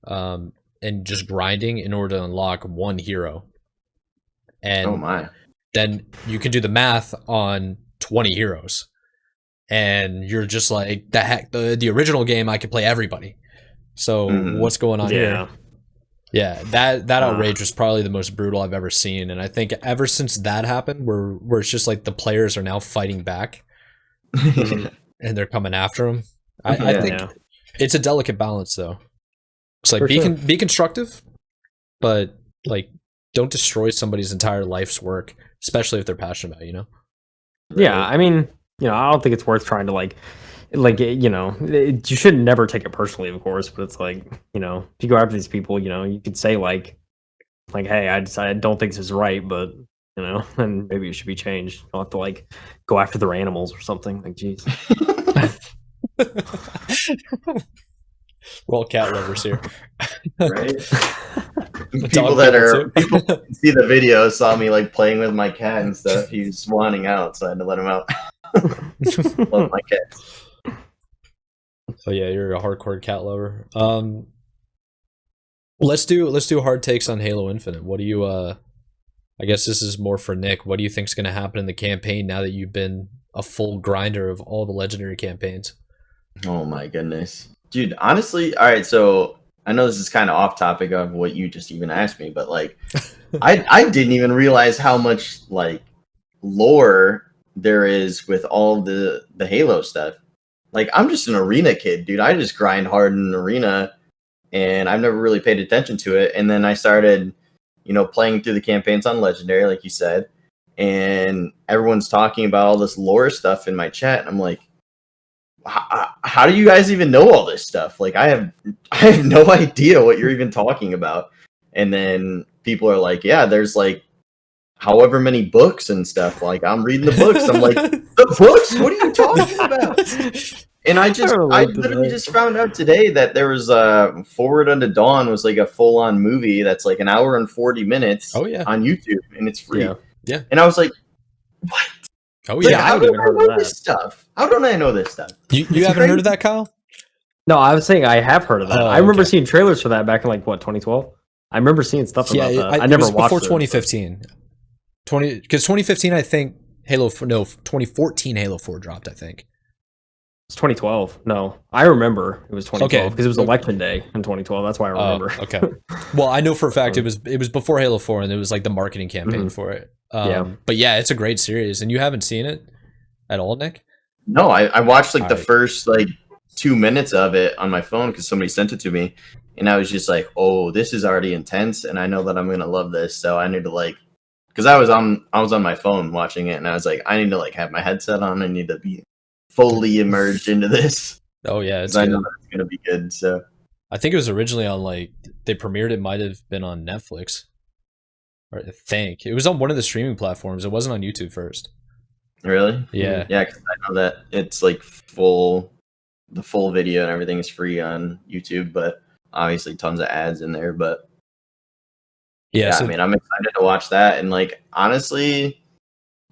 and just grinding in order to unlock one hero. And oh my. Then you can do the math on 20 heroes. And you're just like, the heck, the original game, I could play everybody. So what's going on here? Yeah, that outrage was probably the most brutal I've ever seen. And I think ever since that happened, where it's just like the players are now fighting back and they're coming after them. I think it's a delicate balance, though. It's like be constructive, but like don't destroy somebody's entire life's work, especially if they're passionate about it, Yeah, I mean, I don't think it's worth trying to you should never take it personally, of course, but it's like, if you go after these people, you could say like, hey, I don't think this is right, but and maybe it should be changed. You don't have to like go after their animals or something. Like, geez. We're all cat lovers here. Right? People can see the video saw me like playing with my cat and stuff. He was wanting out, so I had to let him out. Love my cats. Oh yeah, you're a hardcore cat lover. Let's do hard takes on Halo Infinite. What do you I guess this is more for Nick. What do you think's going to happen in the campaign now that you've been a full grinder of all the legendary campaigns? Oh my goodness. Dude, honestly, all right, so I know this is kind of off topic of what you just even asked me, but like I didn't even realize how much like lore there is with all the Halo stuff. Like, I'm just an arena kid, dude. I just grind hard in an arena, and I've never really paid attention to it. And then I started, playing through the campaigns on Legendary, like you said, and everyone's talking about all this lore stuff in my chat. And I'm like, how do you guys even know all this stuff? Like, I have no idea what you're even talking about. And then people are like, yeah, there's like however many books and stuff. Like, I'm reading the books. I'm like, the books? What are you talking about? And I literally just found out today that there was Forward Unto Dawn was like a full-on movie that's like an hour and 40 minutes on YouTube, and it's free. Yeah. And I was like, what? Oh yeah, how do I know this stuff? How don't I know this stuff? You haven't heard of that, Kyle? No, I was saying I have heard of that. I remember seeing trailers for that back in 2012. I remember seeing stuff about that. I never watched it. Before 2015. 2015, I think 2014 Halo 4 dropped, I think. It's 2012. No, I remember it was 2012 because it was election day in 2012. That's why I remember. Okay. Well, I know for a fact it was before Halo 4, and it was like the marketing campaign for it. But yeah, it's a great series, and you haven't seen it at all, Nick? No, I watched like the first 2 minutes of it on my phone because somebody sent it to me, and I was just like, oh, this is already intense, and I know that I'm gonna love this, so I need to because I was on my phone watching it, and I was like, I need to have my headset on. I need to be fully immersed into this. Oh yeah, I know that it's gonna be good. So I think it was originally on they premiered it, might have been on Netflix. Or I think it was on one of the streaming platforms. It wasn't on YouTube first. Really? Yeah. Yeah, because I know that it's the full video and everything is free on YouTube, but obviously tons of ads in there. But I mean, I'm excited to watch that, and honestly,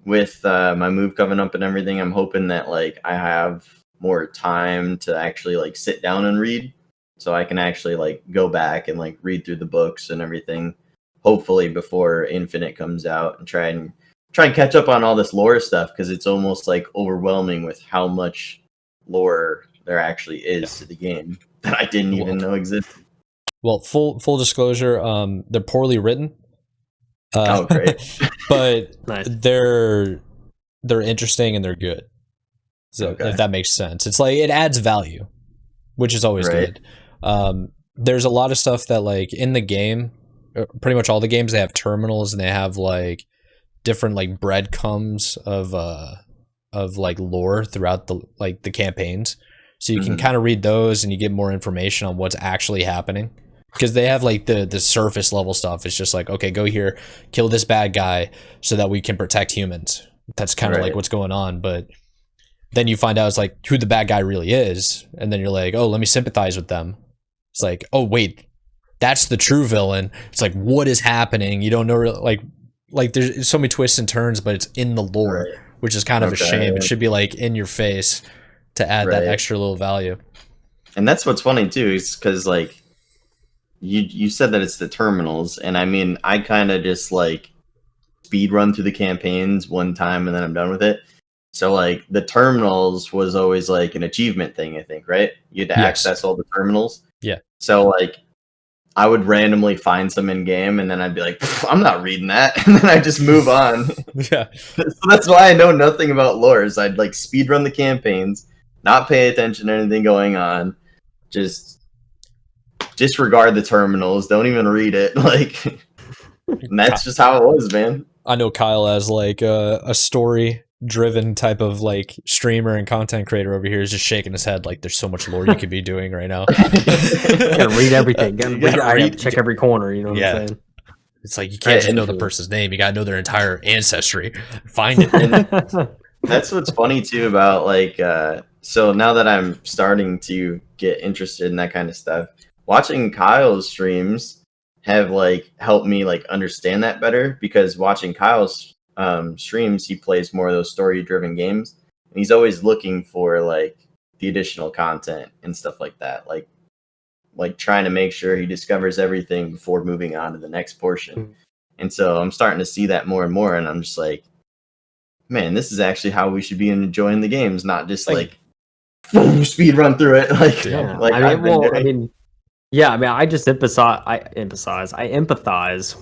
with my move coming up and everything, I'm hoping that I have more time to actually sit down and read, so I can actually go back and read through the books and everything. Hopefully before Infinite comes out, and try and catch up on all this lore stuff, because it's almost overwhelming with how much lore there actually is to the game that I didn't even know existed. Well, full disclosure, they're poorly written. Oh, great. But Nice. they're interesting and they're good. So Okay. if that makes sense, it's like it adds value, which is always Right. good. There's a lot of stuff that like in the game, pretty much all the games, they have terminals and they have like different like breadcrumbs of like lore throughout the campaigns. So you can Mhm. kind of read those and you get more information on what's actually happening. Because they have like the surface level stuff. It's just like, okay, go here, kill this bad guy so that we can protect humans. That's kind of like Right. what's going on. But then you find out it's like who the bad guy really is. And then you're like, oh, let me sympathize with them. It's like, oh, wait, that's the true villain. It's like, what is happening? You don't know, like there's so many twists and turns, but it's in the lore, Right. which is kind of a Okay. shame. It should be like in your face to add that Right. extra little value. And that's what's funny too, is because like you said that it's the terminals, and I mean I kind of just like speed run through the campaigns one time and then I'm done with it. So like the terminals was always like an achievement thing, I think, right? You had to Yes. access all the terminals. Yeah. So like I would randomly find some in game and then I'd be like, I'm not reading that, and then I just move on. Yeah. So that's why I know nothing about lores. I'd like speed run the campaigns, not pay attention to anything going on, just disregard the terminals, don't even read it. Like, and that's just how it was, man. I know Kyle as like a story driven type of like streamer and content creator over here is just shaking his head like there's so much lore you could be doing right now. Gotta read everything. You gotta Check every corner. You know what I'm saying? It's like you can't just And- know the person's name. You gotta know their entire ancestry. Find it. That's what's funny too about like so now that I'm starting to get interested in that kind of stuff, watching Kyle's streams have like helped me like understand that better, because watching Kyle's streams, he plays more of those story driven games and he's always looking for like the additional content and stuff like that, like trying to make sure he discovers everything before moving on to the next portion. And so I'm starting to see that more and more, and I'm just like, man, this is actually how we should be enjoying the games, not just like boom, speed run through it. Like, Yeah. like I've been doing. I just empathize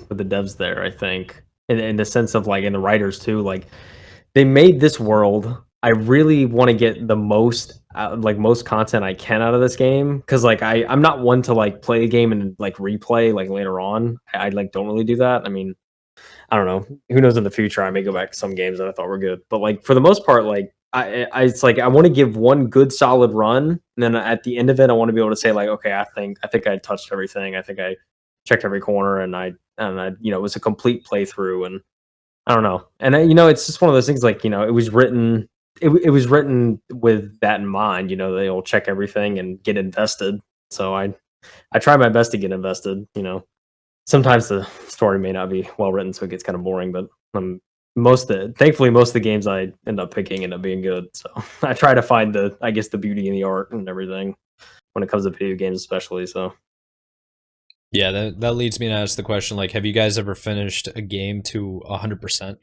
with the devs there, I think, in the sense of like in the writers too. Like they made this world. I really want to get the most most content I can out of this game, because like I'm not one to like play a game and like replay like later on. I like don't really do that. I mean, I don't know. Who knows in the future? I may go back to some games that I thought were good, but like for the most part, like it's like I want to give one good solid run, and then at the end of it, I want to be able to say like, okay, I think I touched everything. I think I checked every corner, and I it was a complete playthrough, and I don't know. And it's just one of those things like it was written. It was written with that in mind. They'll check everything and get invested. So I try my best to get invested. Sometimes the story may not be well written, so it gets kind of boring. But thankfully, most of the games I end up picking end up being good. So I try to find the beauty in the art and everything when it comes to video games, especially. So Yeah, that leads me to ask the question, like, have you guys ever finished a game to 100%?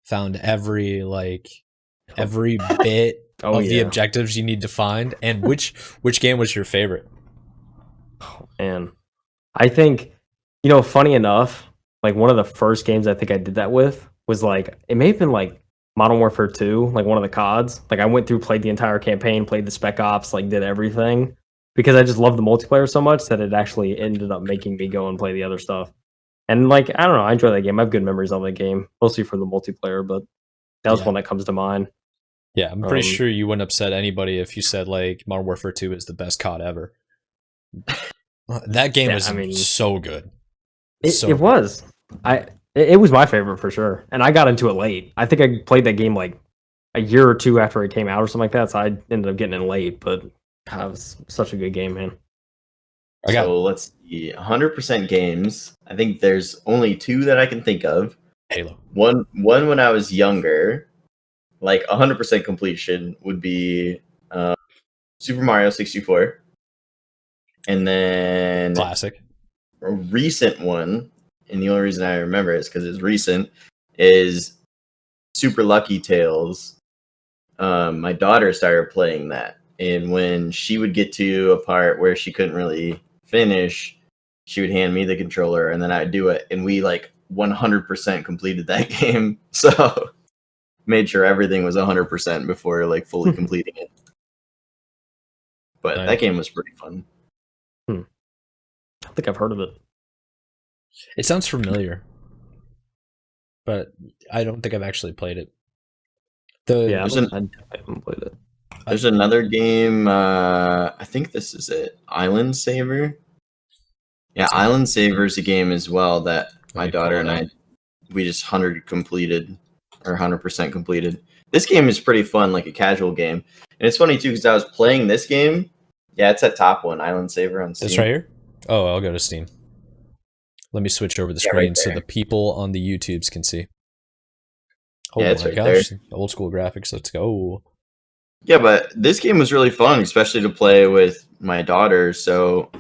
Found every bit of the objectives you need to find? And which game was your favorite? And I think, funny enough, like one of the first games I think I did that with was like, it may have been like Modern Warfare 2, like one of the CODs. Like I went through, played the entire campaign, played the Spec Ops, like did everything, because I just loved the multiplayer so much that it actually ended up making me go and play the other stuff. And like, I don't know, I enjoy that game. I have good memories of that game, mostly for the multiplayer, but that was one that comes to mind. Yeah, I'm pretty sure you wouldn't upset anybody if you said like Modern Warfare 2 is the best COD ever. That game was so good. It was. It was my favorite for sure. And I got into it late. I think I played that game like a year or two after it came out or something like that. So I ended up getting in late, but God, it was such a good game, man. So let's see, 100% games. I think there's only two that I can think of. Halo. One when I was younger, like 100% completion would be Super Mario 64. And then classic. A recent one, and the only reason I remember it is because it's recent, is Super Lucky Tales. My daughter started playing that, and when she would get to a part where she couldn't really finish, she would hand me the controller, and then I'd do it, and we like 100% completed that game. So made sure everything was 100% before like fully completing it. But Nice. that game was pretty fun. I think I've heard of it. It sounds familiar, but I don't think I've actually played it. I haven't played it. There's another game. I think this is it. Island Saver. Yeah, Island Saver is a game as well that my daughter and I, we just 100% completed. This game is pretty fun, like a casual game. And it's funny too because I was playing this game. Yeah, it's that top one, Island Saver on Steam. It's right here? Oh, I'll go to Steam. Let me switch over the screen right so the people on the YouTubes can see. Oh yeah, it's my gosh. There. Old school graphics. Let's go. Yeah, but this game was really fun, especially to play with my daughter. So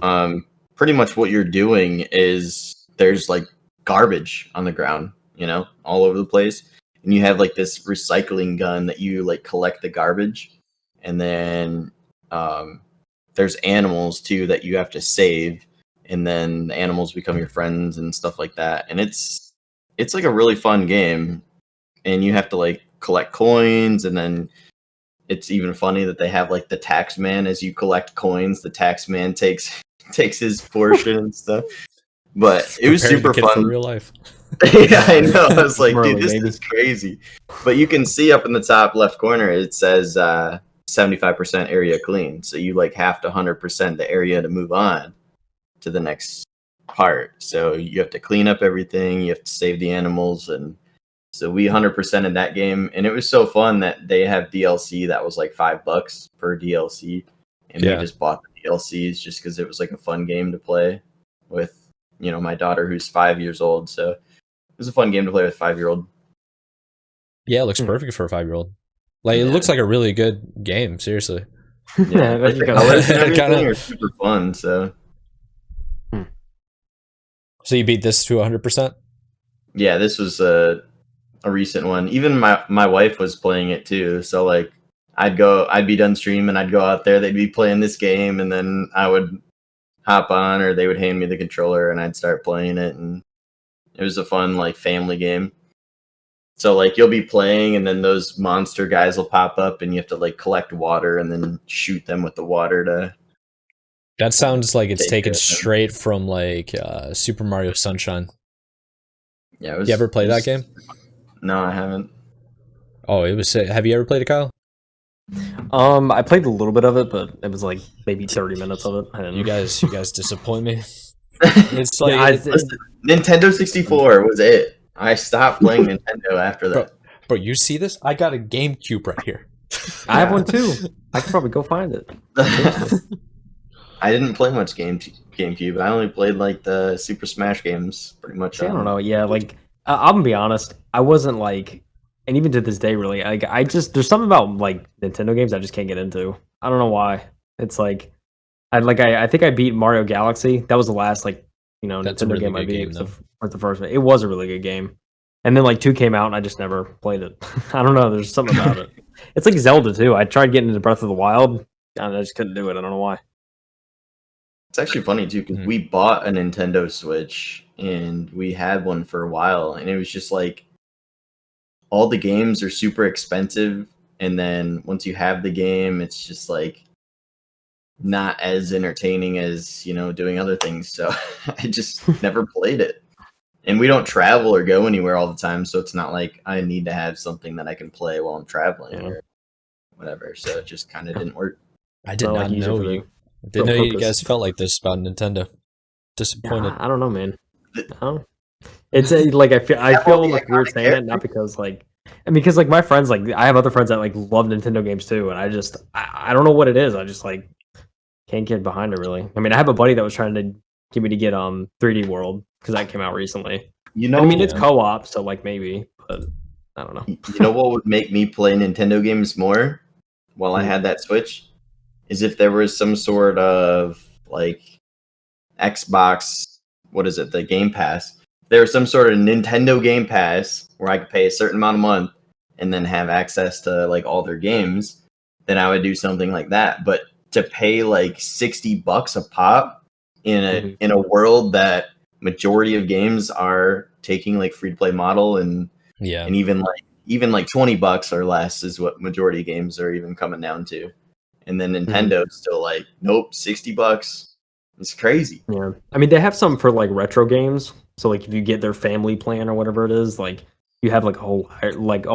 pretty much what you're doing is there's like garbage on the ground, you know, all over the place. And you have like this recycling gun that you like collect the garbage. And then there's animals too that you have to save. And then the animals become your friends and stuff like that. And it's like a really fun game. And you have to like collect coins. And then it's even funny that they have like the tax man. As you collect coins, the tax man takes his portion and stuff. But it was super fun for real life. Yeah, I know. I was like, dude, this is crazy. But you can see up in the top left corner, it says 75% area clean. So you like have to 100% the area to move on to the next part. So you have to clean up everything. You have to save the animals. And so we 100% in that game. And it was so fun that they have DLC that was like $5 per DLC. And we just bought the DLCs just because it was like a fun game to play with, you know, my daughter who's 5 years old. So it was a fun game to play with a 5-year-old. Yeah, it looks perfect for a 5-year-old. Like it looks like a really good game, seriously. Yeah, like the colors and everything are super fun. So you beat this to 100%? Yeah, this was a recent one. Even my wife was playing it too. So like I'd be done streaming, I'd go out there, they'd be playing this game, and then I would hop on, or they would hand me the controller and I'd start playing it. And it was a fun like family game. So like you'll be playing and then those monster guys will pop up and you have to like collect water and then shoot them with the water to. That sounds like it's taken straight from like Super Mario Sunshine. Yeah, you ever played that game? No, I haven't. Oh, it was. Have you ever played it, Kyle? I played a little bit of it, but it was like maybe 30 minutes of it. You guys disappoint me. It's like Nintendo 64 was it. I stopped playing Nintendo after that. Bro, you see this? I got a GameCube right here. I have one too. I could probably go find it. I didn't play much GameCube. I only played like the Super Smash games, pretty much. I don't know. Yeah, like I'm gonna be honest. I wasn't like, and even to this day, really, like I just there's something about like Nintendo games I just can't get into. I don't know why. It's like I think I beat Mario Galaxy. That was the last like Nintendo really game I beat. Or the first one. It was a really good game. And then like 2 came out and I just never played it. I don't know. There's something about it. It's like Zelda too. I tried getting into Breath of the Wild and I just couldn't do it. I don't know why. It's actually funny too because we bought a Nintendo Switch and we had one for a while, and it was just like all the games are super expensive, and then once you have the game, it's just like not as entertaining as doing other things. So I just never played it. And we don't travel or go anywhere all the time, so it's not like I need to have something that I can play while I'm traveling or whatever. So it just kind of didn't work. I did not know you. I didn't know you guys felt like this about Nintendo. Disappointed. I don't know, man. It's like I feel like weird saying that, not because like, and because like my friends, like I have other friends that like love Nintendo games too, and I don't know what it is. I just like can't get behind it really. I mean, I have a buddy that was trying to get me to get 3D World because that came out recently. I mean, it's co-op, so like maybe, but I don't know. You know what would make me play Nintendo games more while I had that Switch is if there was some sort of like Xbox, what is it, the Game Pass. There was some sort of Nintendo Game Pass where I could pay a certain amount a month and then have access to like all their games, then I would do something like that. But to pay like $60 a pop in a world that majority of games are taking like free to play model, and even like $20 or less is what majority of games are even coming down to. And then Nintendo's still like, nope, $60. It's crazy. Yeah, I mean, they have some for like retro games. So like if you get their family plan or whatever it is, like you have like a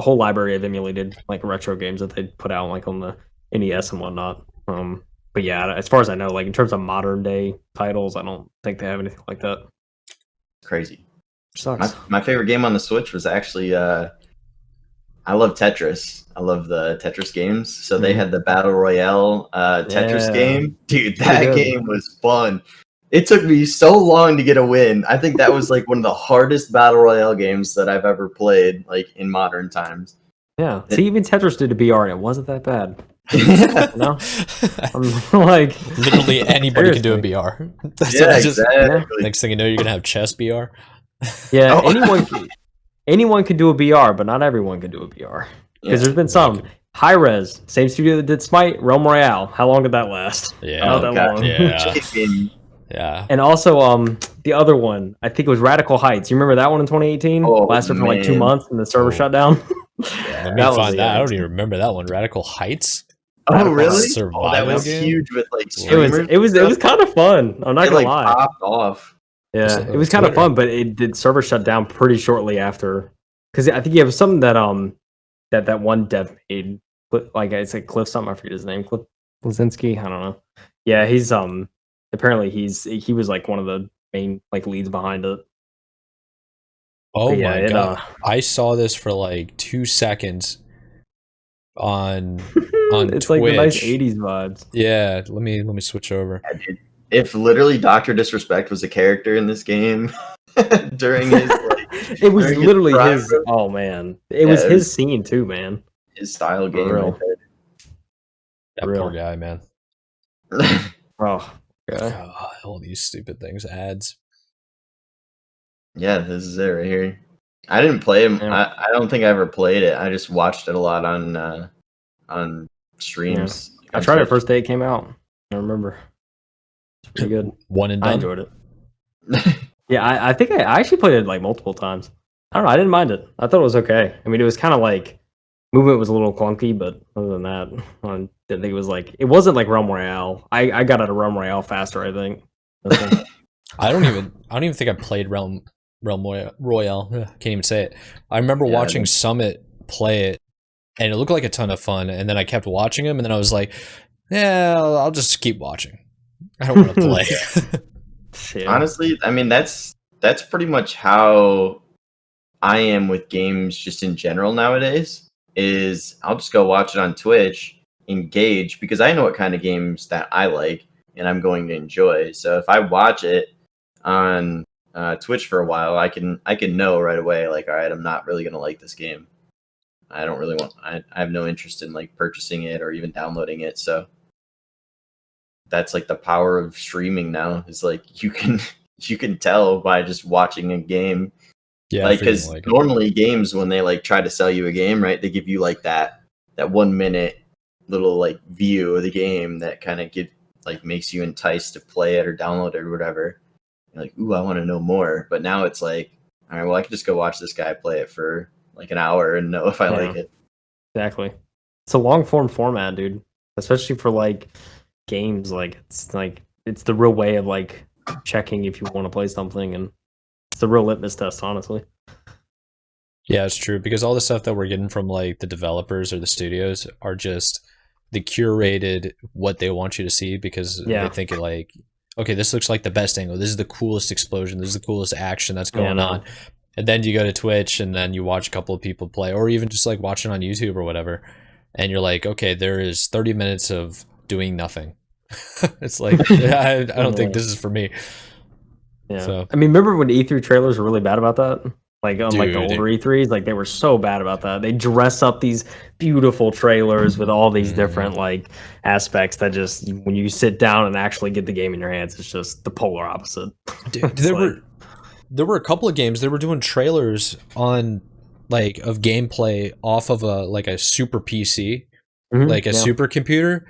whole library of emulated like retro games that they put out like on the NES and whatnot. But yeah, as far as I know, like in terms of modern day titles, I don't think they have anything like that. Crazy. Sucks. My favorite game on the Switch was actually I love Tetris. I love the Tetris games. So they had the Battle Royale Tetris game. Dude, that game was fun. It took me so long to get a win. I think that was like one of the hardest Battle Royale games that I've ever played, like in modern times. Yeah. See, even Tetris did a BR and it wasn't that bad. No, I'm like literally anybody can do a BR. Exactly. Next thing you know, you're gonna have chess BR. Yeah, anyone can do a BR, but not everyone can do a BR. Because there's been some. High Res, same studio that did Smite, Realm Royale. How long did that last? Yeah, not that long. Yeah. Yeah. And also, the other one, I think it was Radical Heights. You remember that one in 2018? Lasted for like 2 months and the server shut down. Let me find that. I don't even remember that one. Radical Heights. Oh really? That was huge with like streamers. It was kind of fun. I'm not gonna lie. Popped off. Yeah, it was kind of fun, but it did server shut down pretty shortly after. Because I think it was something that that one dev made. Like it's like Cliff something. I forget his name. Cliff Blazinski. I don't know. Yeah, he's apparently he was like one of the main like leads behind it. Oh my god! I saw this for like 2 seconds on it's Twitch. Like the nice 80s vibes. Yeah, let me switch over. If literally Dr. Disrespect was a character in this game during his like, it was literally his. Oh man, it was his scene too, man. His style game. That poor guy, man. Oh, okay. All these stupid things, ads. Yeah, this is it right here. I didn't play him. Yeah. I don't think I ever played it. I just watched it a lot on streams. Yeah. I tried it first day it came out. I remember. It's pretty good. One and done. I enjoyed it. Yeah, I think I actually played it like multiple times. I don't know. I didn't mind it. I thought it was okay. I mean, it was kind of like movement was a little clunky, but other than that, I didn't think it was like it wasn't like Realm Royale. I got out of Realm Royale faster, I think. I don't even think I played Realm Royale. Can't even say it. I remember watching Summit play it, and it looked like a ton of fun. And then I kept watching him, and then I was like, "Yeah, I'll just keep watching. I don't want to play." Honestly, I mean that's pretty much how I am with games just in general nowadays. Is I'll just go watch it on Twitch, engage because I know what kind of games that I like and I'm going to enjoy. So if I watch it on Twitch for a while, I can know right away, like, all right, I'm not really gonna like this game. I don't really want. I have no interest in like purchasing it or even downloading it. So that's like the power of streaming now. Is like you can tell by just watching a game. Yeah, like because normally games when they like try to sell you a game, right? They give you like that 1 minute little like view of the game that kind of makes you enticed to play it or download it or whatever. You're like, ooh, I want to know more. But now it's like, all right, well, I can just go watch this guy play it for like an hour and know if I like it. Exactly. It's a long form format, dude. Especially for like games. Like it's the real way of like checking if you want to play something, and it's the real litmus test, honestly. Yeah, it's true, because all the stuff that we're getting from like the developers or the studios are just the curated what they want you to see, because they think it like, okay, this looks like the best angle, this is the coolest explosion, this is the coolest action that's going on. And then you go to Twitch and then you watch a couple of people play, or even just like watching on YouTube or whatever, and you're like, okay, there is 30 minutes of doing nothing. It's like, I don't think this is for me. Yeah. So, I mean, remember when E3 trailers were really bad about that? Like on like the older E3s, like they were so bad about that. They dress up these beautiful trailers with all these different like aspects that just when you sit down and actually get the game in your hands, it's just the polar opposite. Dude, there were a couple of games they were doing trailers on like of gameplay off of a super PC, like a supercomputer.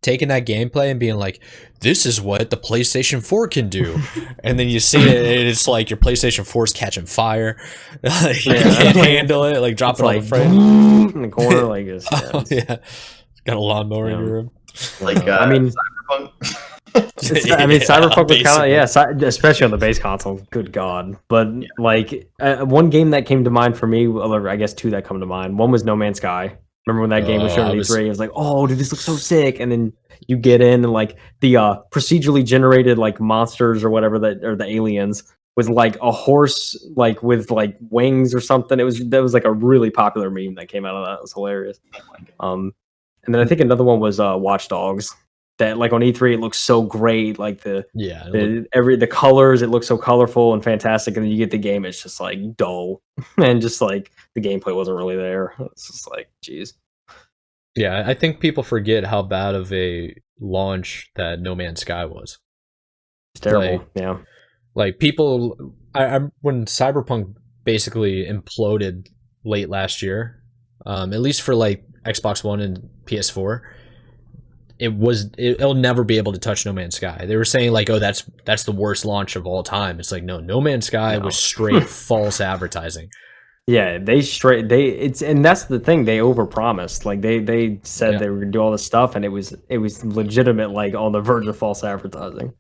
taking that gameplay and being like, this is what the PlayStation 4 can do. And then you see it, and it's like your PlayStation 4 is catching fire. Like, you can't handle it, like dropping all the frame in the corner, like it's, got a lawnmower in your room. Like I mean, Cyberpunk. Cyberpunk was kind of especially on the base console. Good God! But like one game that came to mind for me, or I guess two that come to mind. One was No Man's Sky. Remember when that game was shown at E3? It was like, oh, dude, this looks so sick. And then you get in and like the procedurally generated like monsters or whatever that or the aliens with like a horse like with like wings or something. That was like a really popular meme that came out of that. It was hilarious. And then I think another one was Watch Dogs. That like on E3 it looks so great, like the colors, it looks so colorful and fantastic, and then you get the game, it's just like dull and just like the gameplay wasn't really there. It's just like, geez. Yeah, I think people forget how bad of a launch that No Man's Sky was. It's terrible. Like people, I when Cyberpunk basically imploded late last year, at least for like Xbox One and PS4. It'll never be able to touch No Man's Sky. They were saying like, oh, that's the worst launch of all time. It's like, No Man's Sky was straight false advertising. Yeah, and that's the thing, they overpromised. Like they said they were gonna do all this stuff, and it was legitimate, like on the verge of false advertising.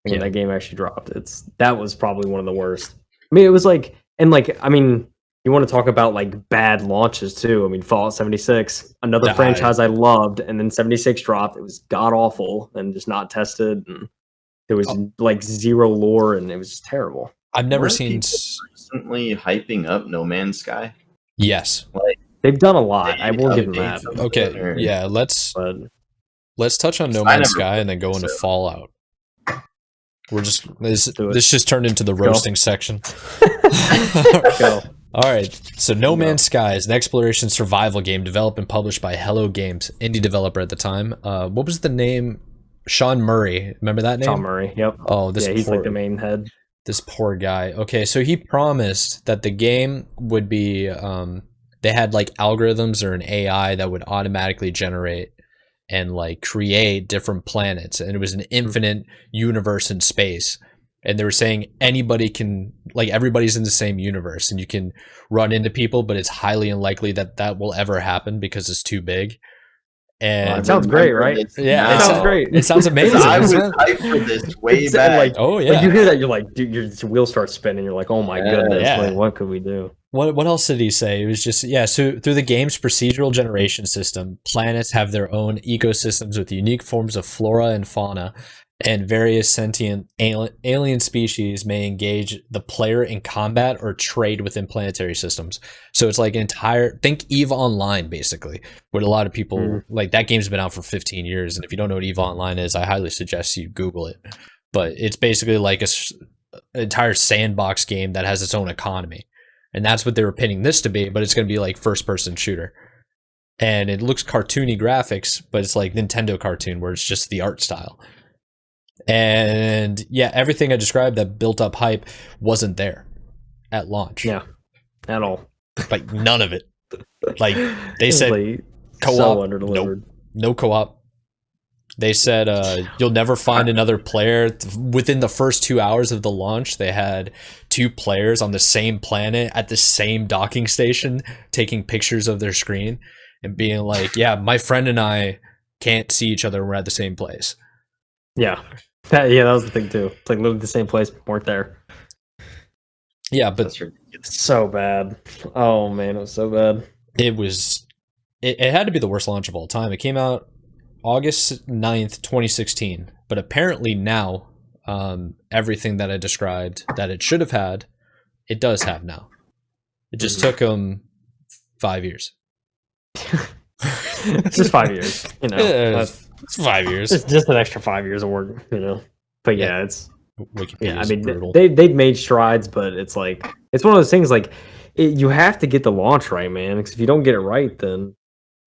When that game actually dropped, that was probably one of the worst. I mean, it was like, and like, I mean, you want to talk about like bad launches too. I mean, Fallout 76, another franchise I loved, and then 76 dropped. It was god awful and just not tested, and there was like zero lore, and it was just terrible. I've never seen recently hyping up No Man's Sky. Yes, like they've done a lot. I will give them that. Okay, yeah, let's touch on No Man's Sky and then go into Fallout. We're just this just turned into the roasting section. Go. All right, so No Man's Sky is an exploration survival game developed and published by Hello Games, indie developer at the time. What was the name? Sean Murray. Remember that name? Sean Murray, yep. Oh, he's like the main head. This poor guy. Okay, so he promised that the game would be, they had like algorithms or an AI that would automatically generate and like create different planets, and it was an infinite universe in space. And they were saying anybody can, like everybody's in the same universe, and you can run into people, but it's highly unlikely that will ever happen because it's too big. And it sounds great, right? Yeah, it sounds great. It sounds amazing. I was hyped for this way back. Like, like you hear that, you're like, dude, your wheels start spinning. You're like, oh my goodness, like, what could we do? What else did he say? It was just, so through the game's procedural generation system, planets have their own ecosystems with unique forms of flora and fauna, and various sentient alien species may engage the player in combat or trade within planetary systems. So it's like think EVE Online, basically, what a lot of people, like that game's been out for 15 years, and if you don't know what EVE Online is, I highly suggest you Google it. But it's basically like an entire sandbox game that has its own economy. And that's what they were pinning this to be, but it's going to be like first-person shooter. And it looks cartoony graphics, but it's like Nintendo cartoon, where it's just the art style. And everything I described that built up hype wasn't there at launch. Yeah, at all. Like none of it. Like they said, like, co-op, so no co-op. They said you'll never find another player. Within the first 2 hours of the launch, they had 2 players on the same planet at the same docking station taking pictures of their screen and being like, yeah, my friend and I can't see each other. We're at the same place. Yeah. That was the thing too. It's like literally the same place, weren't there. Yeah, but so bad. Oh man, it was so bad. It had to be the worst launch of all time. It came out August 9th, 2016. But apparently now, everything that I described that it should have had, it does have now. It just took them 5 years. It's just 5 years, you know. It's 5 years. It's just an extra 5 years of work, you know. But it's Wikipedia. I mean, they've made strides, but it's like it's one of those things. Like you have to get the launch right, man. Because if you don't get it right, then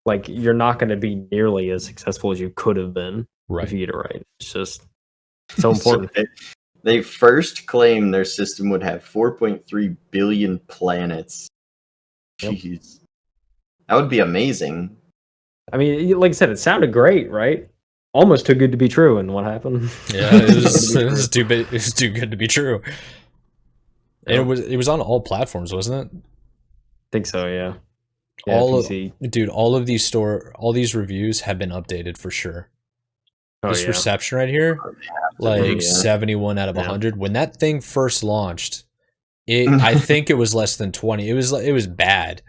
like you're not going to be nearly as successful as you could have been if you get it right. It's just so important. So they first claimed their system would have 4.3 billion planets. Jeez, that would be amazing. I mean, like I said, it sounded great, right? almost too good to be true. And what happened? Yeah, it was too big. It was too good to be true. And it was on all platforms, wasn't it? I think so. Yeah. All PC. Dude, all these reviews have been updated for sure. This reception right here, like 71 out of 100. When that thing first launched, I think it was less than 20. It was bad.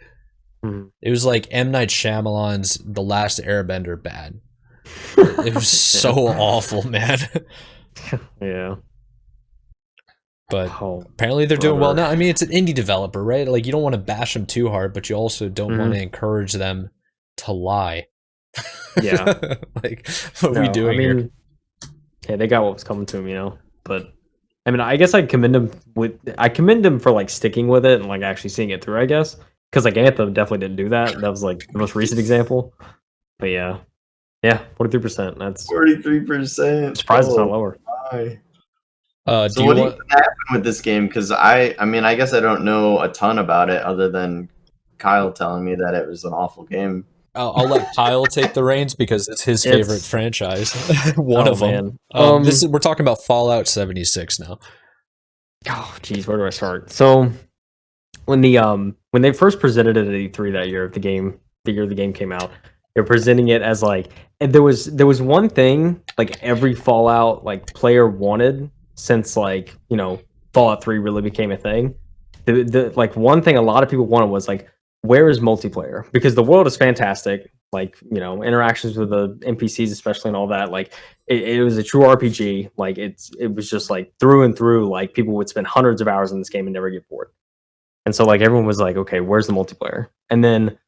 It was like M. Night Shyamalan's The Last Airbender bad. It was so awful, man. Yeah. But apparently they're doing well now. I mean, it's an indie developer, right? Like, you don't want to bash them too hard, but you also don't want to encourage them to lie. Yeah. Like, what are we doing here? Yeah, they got what was coming to them, you know. But I mean, I guess I commend them for like sticking with it and like actually seeing it through, I guess. Because like Anthem definitely didn't do that. That was like the most recent example. But yeah. Yeah, 43%. That's 43%. Surprised it's not lower. So what do you think happened with this game? Because I mean, I guess I don't know a ton about it other than Kyle telling me that it was an awful game. I'll let Kyle take the reins because it's his favorite franchise. One of them. We're talking about Fallout 76 now. Oh, geez, where do I start? So when they first presented it at E3 that year, the year the game came out, they're presenting it as like, and there was one thing like every Fallout like player wanted since like, you know, Fallout 3 really became a thing. The like one thing a lot of people wanted was like, where is multiplayer? Because the world is fantastic. Like, you know, interactions with the NPCs, especially, and all that. Like, it was a true RPG. Like, it was just like through and through. Like, people would spend hundreds of hours in this game and never get bored. And so, like, everyone was like, okay, where's the multiplayer? And then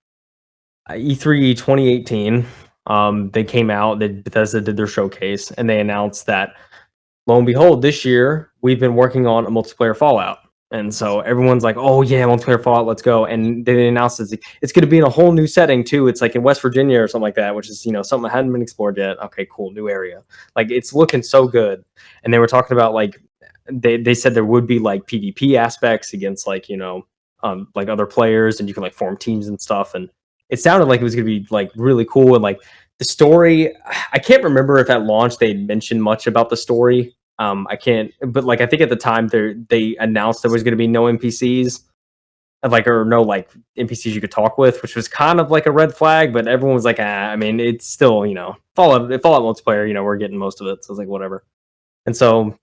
E3 2018, they came out. Bethesda did their showcase, and they announced that, lo and behold, this year we've been working on a multiplayer Fallout. And so everyone's like, oh yeah, multiplayer Fallout, let's go. And they announced it's going to be in a whole new setting too. It's like in West Virginia or something like that, which is, you know, something that hadn't been explored yet. Okay, cool, new area. Like, it's looking so good. And they were talking about like, they said there would be like PvP aspects against like, you know, like other players, and you can like form teams and stuff. And it sounded like it was going to be like really cool. And like the story, I can't remember if at launch they mentioned much about the story. I can't, but like I think at the time they announced there was going to be no NPCs, like, or no like NPCs you could talk with, which was kind of like a red flag. But everyone was like, I mean, it's still, you know, Fallout multiplayer. You know, we're getting most of it, so it's like whatever. And so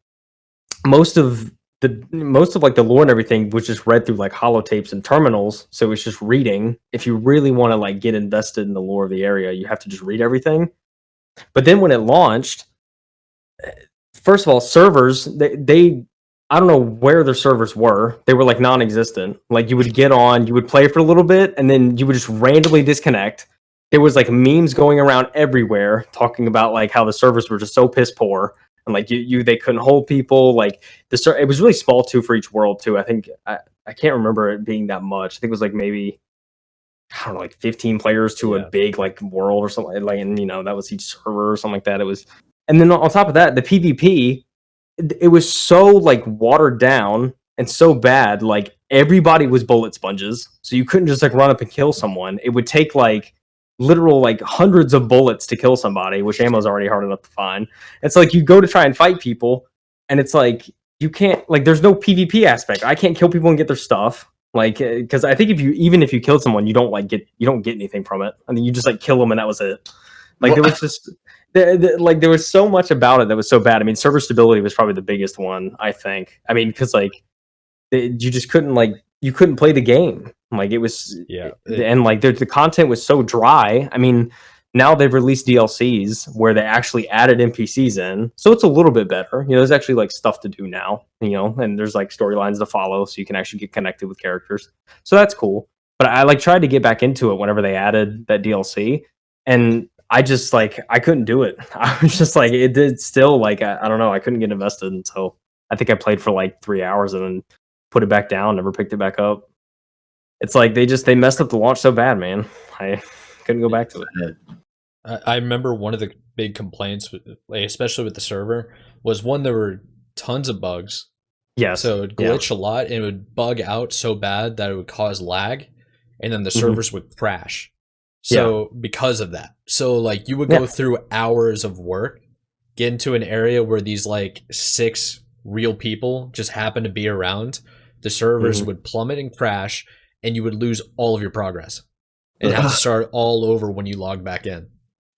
most of like the lore and everything was just read through like holotapes and terminals. So it's just reading. If you really want to like get invested in the lore of the area, you have to just read everything. But then when it launched, first of all, servers, they I don't know where their servers were. They were like non-existent. Like, you would get on, you would play for a little bit, and then you would just randomly disconnect. There was like memes going around everywhere talking about like how the servers were just so piss poor, and like they couldn't hold people. Like it was really small too for each world too. I think I can't remember it being that much. I think it was like maybe, I don't know, like 15 players to a big like world or something. Like, and you know, that was each server or something like that. It was. And then on top of that, the PvP, it was so like watered down and so bad. Like, everybody was bullet sponges, so you couldn't just like run up and kill someone. It would take like literal like hundreds of bullets to kill somebody, which ammo is already hard enough to find. It's like you go to try and fight people, and it's like you can't, like, there's no PvP aspect. I can't kill people and get their stuff. Like, because I think if you killed someone, you don't get anything from it. I mean, you just like kill them and that was it. Like, there was just. Like, there was so much about it that was so bad. I mean, server stability was probably the biggest one, I think. I mean, because like you just couldn't play the game. Like, it was and like the content was so dry. I mean, now they've released DLCs where they actually added NPCs in, so it's a little bit better. You know, there's actually like stuff to do now. You know, and there's like storylines to follow, so you can actually get connected with characters. So that's cool. But I like tried to get back into it whenever they added that DLC, and I just like I couldn't do it. I was just like, it did still like I don't know, I couldn't get invested, and so I think I played for like 3 hours and then put it back down, never picked it back up. It's like they messed up the launch so bad, man. I couldn't go back to it. I remember one of the big complaints, like, especially with the server, was one, there were tons of bugs. Yeah, so it would glitch a lot, and it would bug out so bad that it would cause lag, and then the servers would crash. So because of that, so like you would go through hours of work, get into an area where these like 6 real people just happen to be around. The servers would plummet and crash, and you would lose all of your progress and have to start all over when you log back in.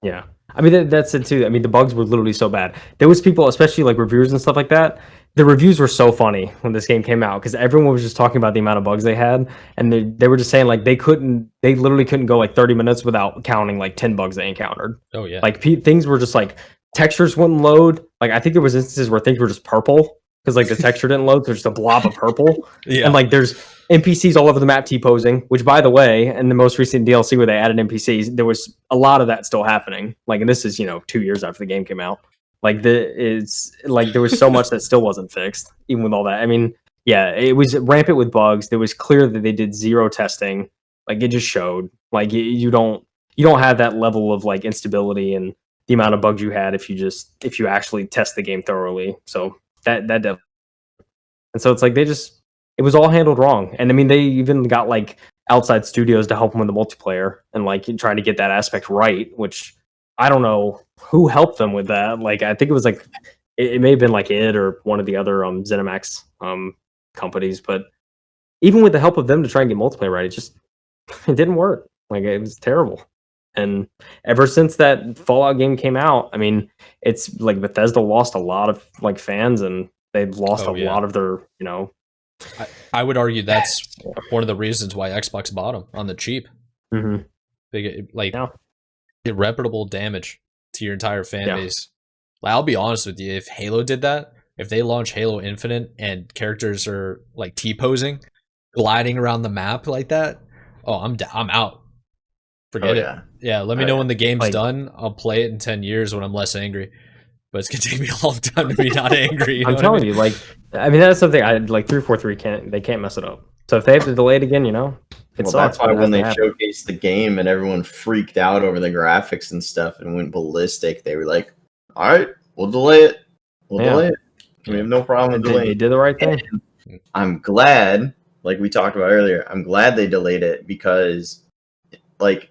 Yeah. I mean, that's it too. I mean, the bugs were literally so bad. There was people, especially like reviewers and stuff like that. The reviews were so funny when this game came out because everyone was just talking about the amount of bugs they had, and they were just saying like they literally couldn't go like 30 minutes without counting like 10 bugs they encountered. Oh yeah. Like things were just like textures wouldn't load. Like I think there was instances where things were just purple because like the texture didn't load, so just a blob of purple. Yeah. And like there's NPCs all over the map T-posing, which by the way, in the most recent DLC where they added NPCs, there was a lot of that still happening. Like, and this is 2 years after the game came out. Like there was so much that still wasn't fixed, even with all that. I mean, yeah, it was rampant with bugs. It was clear that they did zero testing. Like it just showed. Like you don't have that level of like instability and the amount of bugs you had if you actually test the game thoroughly. So that definitely. And so it's like it was all handled wrong. And I mean, they even got like outside studios to help them with the multiplayer and like trying to get that aspect right, which I don't know who helped them with that. Like, I think it was like, it may have been like id or one of the other ZeniMax companies, but even with the help of them to try and get multiplayer right, it didn't work. Like, it was terrible. And ever since that Fallout game came out, I mean, it's like Bethesda lost a lot of like fans and they've lost lot of their, I would argue that's one of the reasons why Xbox bought them on the cheap. Big, like, irreparable damage to your entire fan base. Like, I'll be honest with you, if Halo did that, if they launch Halo Infinite and characters are like T-posing, gliding around the map like that, I'm out. Forget it. Yeah, let me know when the game's done. I'll play it in 10 years when I'm less angry. But it's gonna take me a long time to be not angry. I'm telling you, like, I mean, that's something I like. 343 can't mess it up. So if they have to delay it again, that's why when they showcased the game and everyone freaked out over the graphics and stuff and went ballistic, they were like, "All right, we'll delay it. Delay it. We have no problem with delaying." They did the right thing. And I'm glad, like we talked about earlier, I'm glad they delayed it because, like,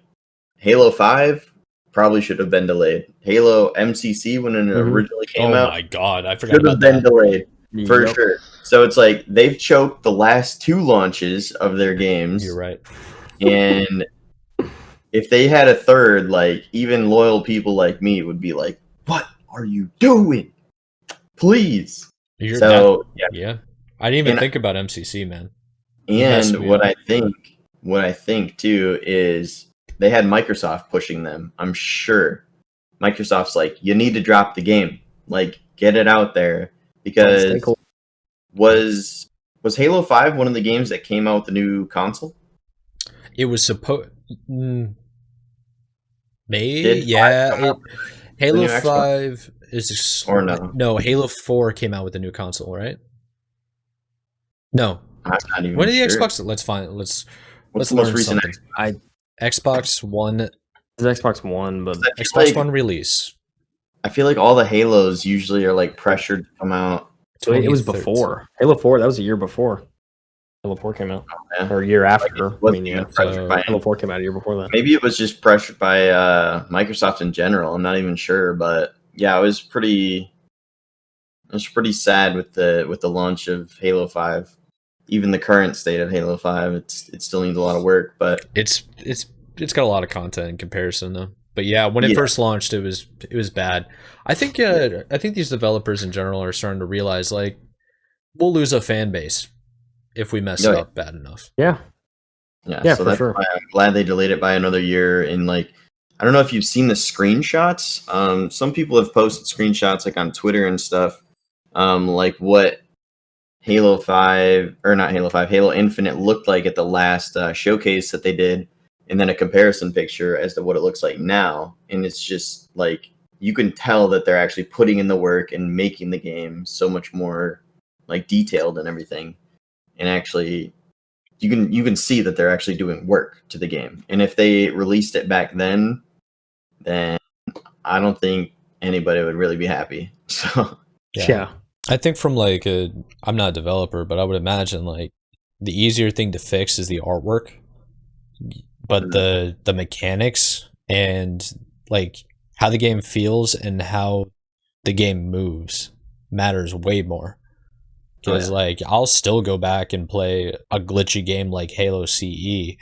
Halo 5 probably should have been delayed. Halo MCC when it originally came out. Oh my god, I forgot should about have been that. delayed for sure. So it's like they've choked the last 2 launches of their games. You're right. And if they had a third, like, even loyal people like me would be like, "What are you doing? Please." Yeah. I didn't even think about MCC, man. And what I think too is they had Microsoft pushing them. I'm sure Microsoft's like, "You need to drop the game. Like, get it out there." Because was Halo 5 one of the games that came out with the new console? It was supposed... Maybe? Yeah. Halo 5 is... Or no? No, Halo 4 came out with the new console, right? No. I'm not even when did the sure. Xbox... Let's What's the most recent something. Xbox One... It's Xbox One, but... Xbox One release. I feel like all the Halos usually are like pressured to come out. So it was before. Halo 4, that was a year before Halo 4 came out. Or a year after. Halo 4 came out a year before that. Maybe it was just pressured by Microsoft in general. I'm not even sure, but yeah, it was pretty sad with the launch of Halo 5. Even the current state of Halo 5, it still needs a lot of work, but it's got a lot of content in comparison though. But yeah, when it first launched, it was bad. I think these developers in general are starting to realize, like, we'll lose a fan base if we mess it up bad enough. Yeah. So that's why I'm glad they delayed it by another year. And like, I don't know if you've seen the screenshots. Some people have posted screenshots like on Twitter and stuff. Like what Halo Infinite looked like at the last showcase that they did. And then a comparison picture as to what it looks like now. And it's just like, you can tell that they're actually putting in the work and making the game so much more like detailed and everything. And actually, you can see that they're actually doing work to the game. And if they released it back then I don't think anybody would really be happy. So yeah. I think from like I'm not a developer, but I would imagine like the easier thing to fix is the artwork. but the mechanics and like how the game feels and how the game moves matters way more. Because like I'll still go back and play a glitchy game like Halo CE,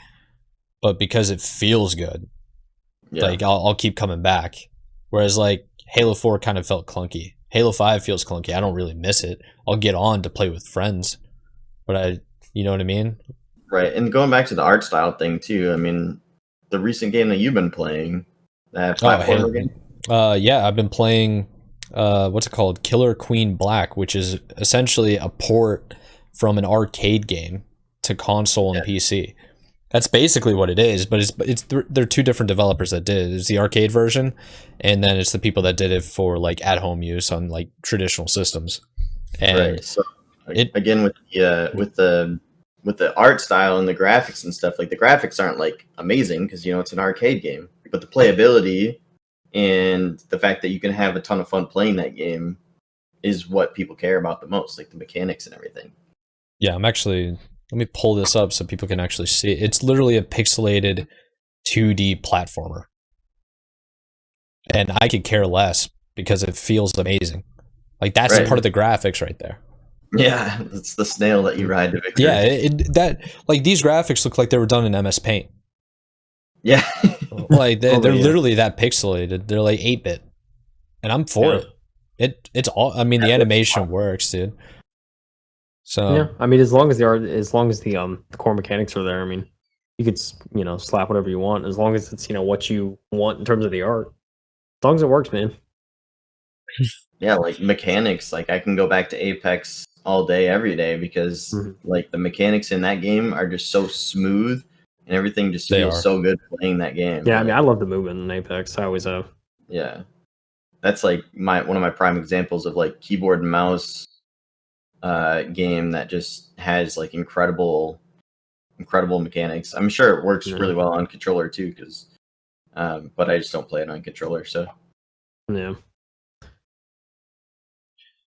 but because it feels good, like I'll keep coming back. Whereas like Halo 4 kind of felt clunky. Halo 5 feels clunky. I don't really miss it. I'll get on to play with friends, but you know what I mean? Right. And going back to the art style thing too, I mean, the recent game that you've been playing, that platformer game. Yeah, I've been playing what's it called? Killer Queen Black, which is essentially a port from an arcade game to console and PC. That's basically what it is, but they're two different developers that did it. It's the arcade version, and then it's the people that did it for like at-home use on like traditional systems. And so again with the art style and the graphics and stuff, like the graphics aren't like amazing because it's an arcade game, but the playability and the fact that you can have a ton of fun playing that game is what people care about the most, like the mechanics and everything. Yeah, let me pull this up so people can actually see it. It's literally a pixelated 2D platformer. And I could care less because it feels amazing. Like that's part of the graphics right there. Yeah, it's the snail that you ride to victory. Yeah, like these graphics look like they were done in MS Paint. Yeah. Like they're literally that pixelated. They're like 8-bit. And I'm for it. It's all, I mean, the animation works, dude. So yeah, I mean, as long as the core mechanics are there, I mean, you could slap whatever you want as long as it's what you want in terms of the art. As long as it works, man. Yeah, like mechanics, like I can go back to Apex all day, every day because like the mechanics in that game are just so smooth and everything just feels so good playing that game. Yeah, I mean, I love the movement in Apex. I always have. Yeah, that's like one of my prime examples of like keyboard and mouse game that just has like incredible mechanics. I'm sure it works really well on controller too, because but I just don't play it on controller. So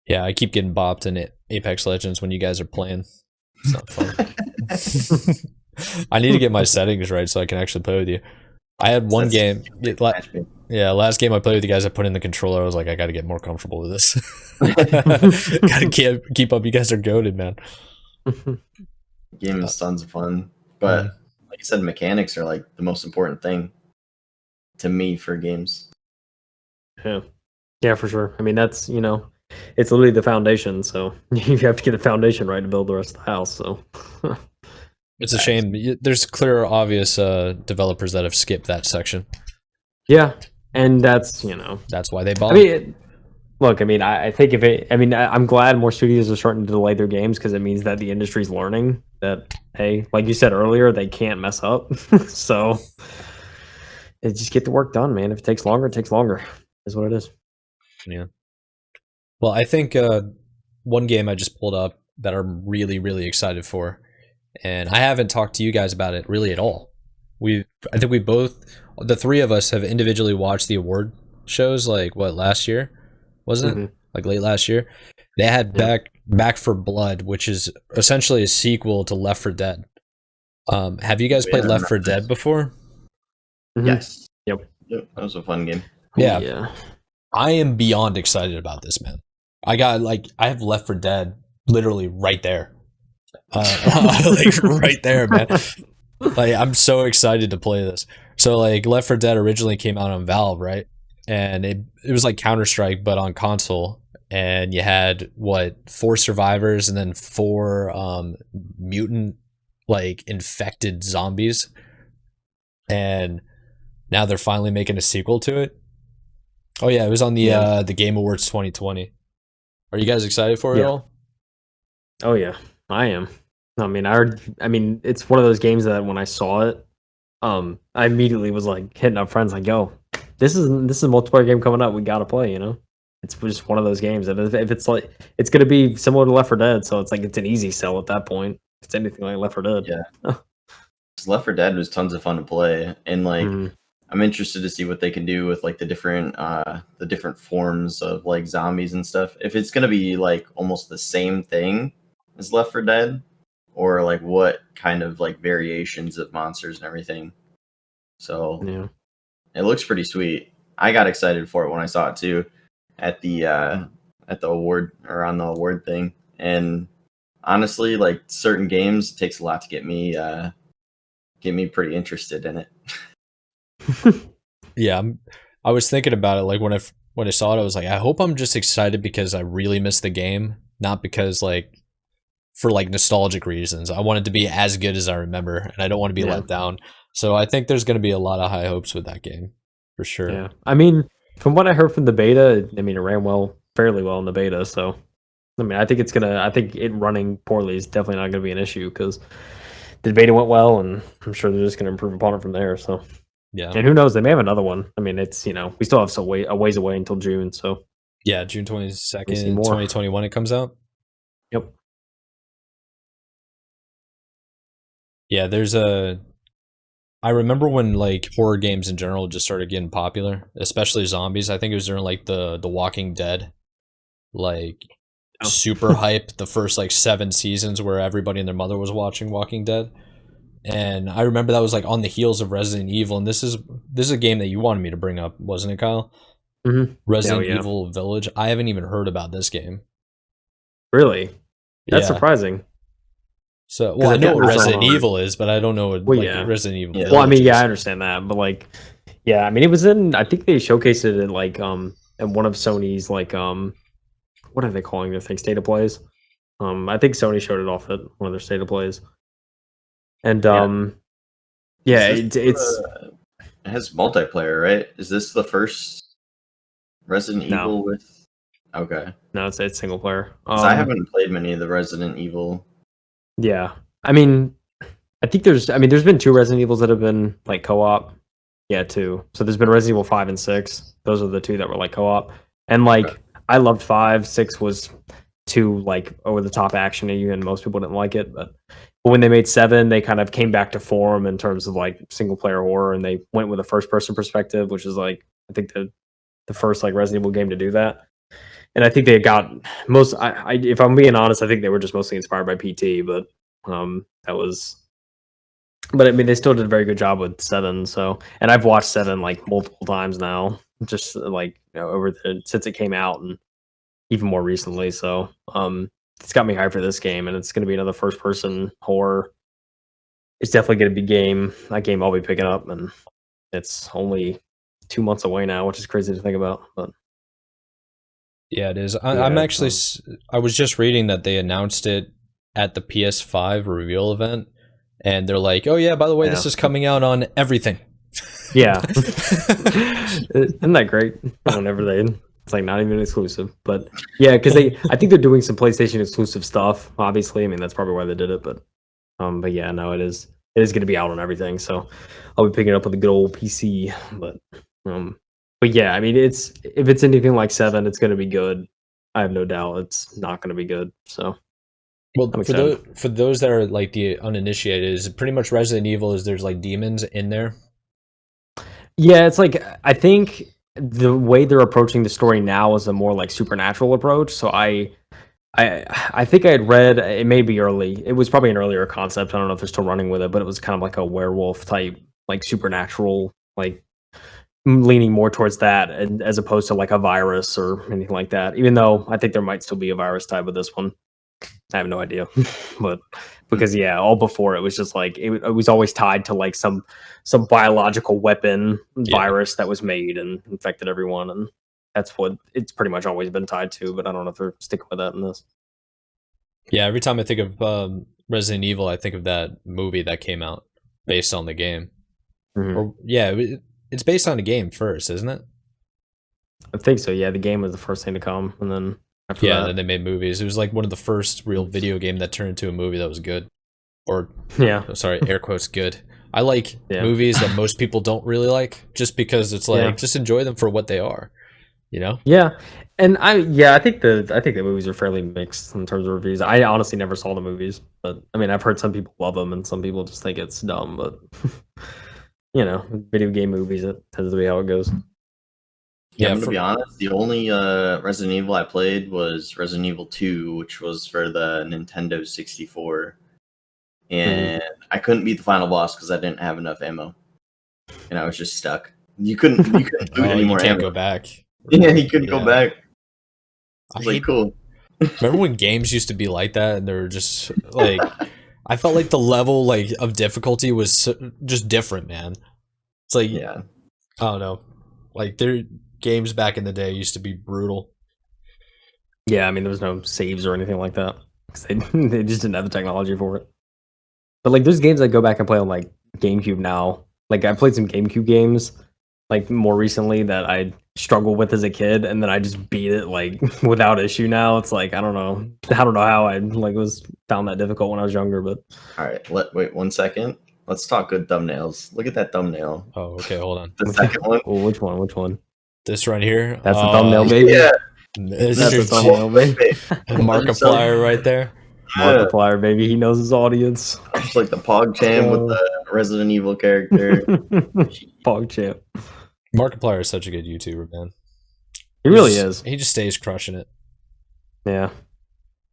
yeah, I keep getting bopped in Apex Legends when you guys are playing. It's not fun. I need to get my settings right so I can actually play with you. I had one game. Last game I played with you guys, I put in the controller. I was like, I got to get more comfortable with this. Got to keep up. You guys are goated, man. Game is tons of fun, but like I said, mechanics are like the most important thing to me for games. Yeah, for sure. I mean, that's it's literally the foundation. So you have to get the foundation right to build the rest of the house. So. It's a shame. There's clear, obvious developers that have skipped that section. Yeah, and that's that's why they bought. I mean, look, I mean, I think I'm glad more studios are starting to delay their games because it means that the industry's learning that hey, like you said earlier, they can't mess up. So just get the work done, man. If it takes longer, it takes longer. Is what it is. Yeah. Well, I think one game I just pulled up that I'm really, really excited for. And I haven't talked to you guys about it really at all. I think we both, the three of us, have individually watched the award shows like last year, wasn't it? Like late last year. They had Back for Blood, which is essentially a sequel to Left 4 Dead. Have you guys played Left 4 Dead before? Yes. Yep. That was a fun game. Yeah. I am beyond excited about this, man. I have Left 4 Dead literally right there. Like right there, man. Like I'm so excited to play this. So like Left 4 Dead originally came out on Valve, right? And it was like Counter-Strike but on console, and you had 4 survivors and then 4 mutant like infected zombies. And now they're finally making a sequel to it. Oh yeah, it was on the Game Awards 2020. Are you guys excited for it all? Oh yeah. I am. I mean, it's one of those games that when I saw it, I immediately was like hitting up friends like, "Yo, this is a multiplayer game coming up. We gotta play." It's just one of those games, and if it's like, it's gonna be similar to Left 4 Dead, so it's like it's an easy sell at that point. If it's anything like Left 4 Dead, yeah. Left 4 Dead was tons of fun to play, and like I'm interested to see what they can do with like the different forms of like zombies and stuff. If it's gonna be like almost the same thing as Left 4 Dead, or like what kind of like variations of monsters and everything So Yeah. it looks pretty sweet. I got excited for it when I saw it too at the award or on the award thing. And honestly, like certain games, it takes a lot to get me pretty interested in it. Yeah, I was thinking about it like when I saw it, I was like, I hope I'm just excited because I really missed the game, not because like for like nostalgic reasons. I want it to be as good as I remember, and I don't want to be let down. So I think there's going to be a lot of high hopes with that game, for sure. Yeah, I mean, from what I heard from the beta, I mean, it ran fairly well in the beta. So, I mean, I think it running poorly is definitely not going to be an issue because the beta went well, and I'm sure they're just going to improve upon it from there. So, yeah, and who knows, they may have another one. I mean, it's we still have a ways away until June. So, yeah, June 22nd, 2021, it comes out. Yep. Yeah, I remember when like horror games in general just started getting popular, especially zombies. I think it was during like the Walking Dead, like super hype. The first like 7 seasons where everybody and their mother was watching Walking Dead, and I remember that was like on the heels of Resident Evil. And this is a game that you wanted me to bring up, wasn't it, Kyle? Mm-hmm. Resident Evil Village. I haven't even heard about this game. Really? That's surprising. So, well, I know what Resident Evil is, but I don't know what Resident Evil. Yeah. Well, I mean, I understand that, but like, yeah, I mean, it was in. I think they showcased it in like in one of Sony's like what are they calling their thing? State of plays. I think Sony showed it off at one of their state of plays, and it has multiplayer, right? Is this the first Resident Evil with? Okay, no, it's single player. I haven't played many of the Resident Evil. Yeah, I mean, there's been 2 Resident Evils that have been like co-op. Yeah, 2. So there's been Resident Evil 5 and 6. Those are the 2 that were like co-op. And like I loved 5. 6 was too like over the top actiony, and most people didn't like it. But when they made 7, they kind of came back to form in terms of like single player horror, and they went with a first person perspective, which is like I think the first like Resident Evil game to do that. And I think they got most. If I'm being honest, I think they were just mostly inspired by PT, but that was. But I mean, they still did a very good job with 7. So, and I've watched 7 like multiple times now, just like since it came out, and even more recently. So, it's got me hyped for this game, and it's going to be another first person horror. It's definitely going to be a game I'll be picking up, and it's only 2 months away now, which is crazy to think about, but. Yeah, it is. I'm actually. I was just reading that they announced it at the PS5 reveal event, and they're like, "Oh yeah, by the way, this is coming out on everything." Yeah, isn't that great? Whenever it's like not even exclusive, but yeah, because I think they're doing some PlayStation exclusive stuff. Obviously, I mean that's probably why they did it, but yeah, no, it is going to be out on everything. So I'll be picking it up with a good old PC, But yeah, I mean, if it's anything like 7, it's going to be good. I have no doubt it's not going to be good. So, well, for those that are like the uninitiated, is it pretty much Resident Evil? Is there's like demons in there? Yeah, it's like I think the way they're approaching the story now is a more like supernatural approach. So I think I had read, it may be early. It was probably an earlier concept. I don't know if they're still running with it, but it was kind of like a werewolf type, like supernatural, like. Leaning more towards that, and as opposed to like a virus or anything like that. Even though I think there might still be a virus type with this one, I have no idea. But because all before it was just like it was always tied to like some biological weapon virus that was made and infected everyone, and that's what it's pretty much always been tied to. But I don't know if they're sticking with that in this. Yeah, every time I think of Resident Evil, I think of that movie that came out based on the game. Mm-hmm. It's based on a game first, isn't it? I think so. Yeah, the game was the first thing to come, and then after that, then they made movies. It was like one of the first real video game that turned into a movie that was good. Air quotes good. I like movies that most people don't really like, just because it's like just enjoy them for what they are, you know? Yeah, and I think the movies are fairly mixed in terms of reviews. I honestly never saw the movies, but I mean, I've heard some people love them and some people just think it's dumb, but. Video game movies, it tends to be how it goes. Yeah, I'm going to be honest, the only Resident Evil I played was Resident Evil 2, which was for the Nintendo 64. And I couldn't beat the final boss because I didn't have enough ammo. and I was just stuck. You couldn't loot anymore. You can't go back. Yeah, you couldn't go back. I was like, cool. Remember when games used to be like that, and they were just like, I felt like the level like of difficulty was just different, man. It's like, yeah, I don't know, like their games back in the day used to be brutal. Yeah, I mean there was no saves or anything like that. They just didn't have the technology for it. But like there's games I go back and play on like GameCube now. Like I played some GameCube games like more recently that I struggled with as a kid, and then I just beat it like without issue now. It's like I don't know how I like found that difficult when I was younger. But all right, wait 1 second. Let's talk good thumbnails. Look at that thumbnail. Oh, okay, hold on. The second one. Oh, which one? This right here. That's the thumbnail, baby. Yeah, That's the thumbnail, baby. Markiplier right there. Markiplier, baby. He knows his audience. It's like the PogChamp with the Resident Evil character. PogChamp. Markiplier is such a good YouTuber, man. He really is. He just stays crushing it. Yeah.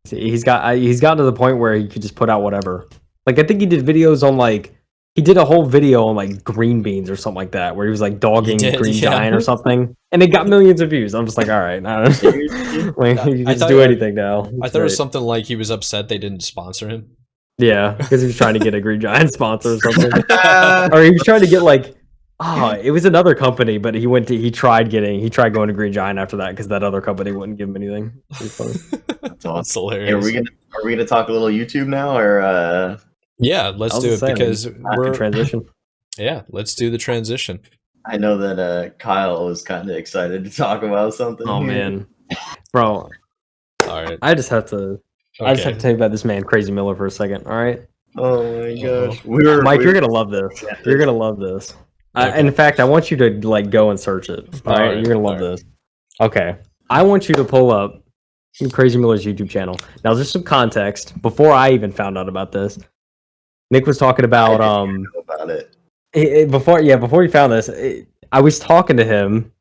He's gotten to the point where he could just put out whatever. Like I think he did videos on like he did a whole video on like green beans or something like that, where he was like dogging Green Giant or something, and it got millions of views. I'm just like, all right, like, you can just do anything now. I thought it was something like he was upset they didn't sponsor him. Yeah, because he was trying to get a Green Giant sponsor or something, or he was trying to get like, it was another company, but he tried going to Green Giant after that because that other company wouldn't give him anything. That's awesome. That's hilarious. Hey, are we gonna talk a little YouTube now, or? Yeah, let's do it because we're transition. Yeah, let's do the transition. I know that Kyle was kind of excited to talk about something. Oh man, bro! All right, I just have to tell you about this man, Crazymiller, for a second. All right. Oh my gosh, Mike, you're gonna love this. You're gonna love this. Okay. In fact, I want you to like go and search it. All right, you're gonna love this. Okay, I want you to pull up Crazymiller's YouTube channel. Now, there's some context before I even found out about this. Nick was talking about it. Before he found this, I was talking to him,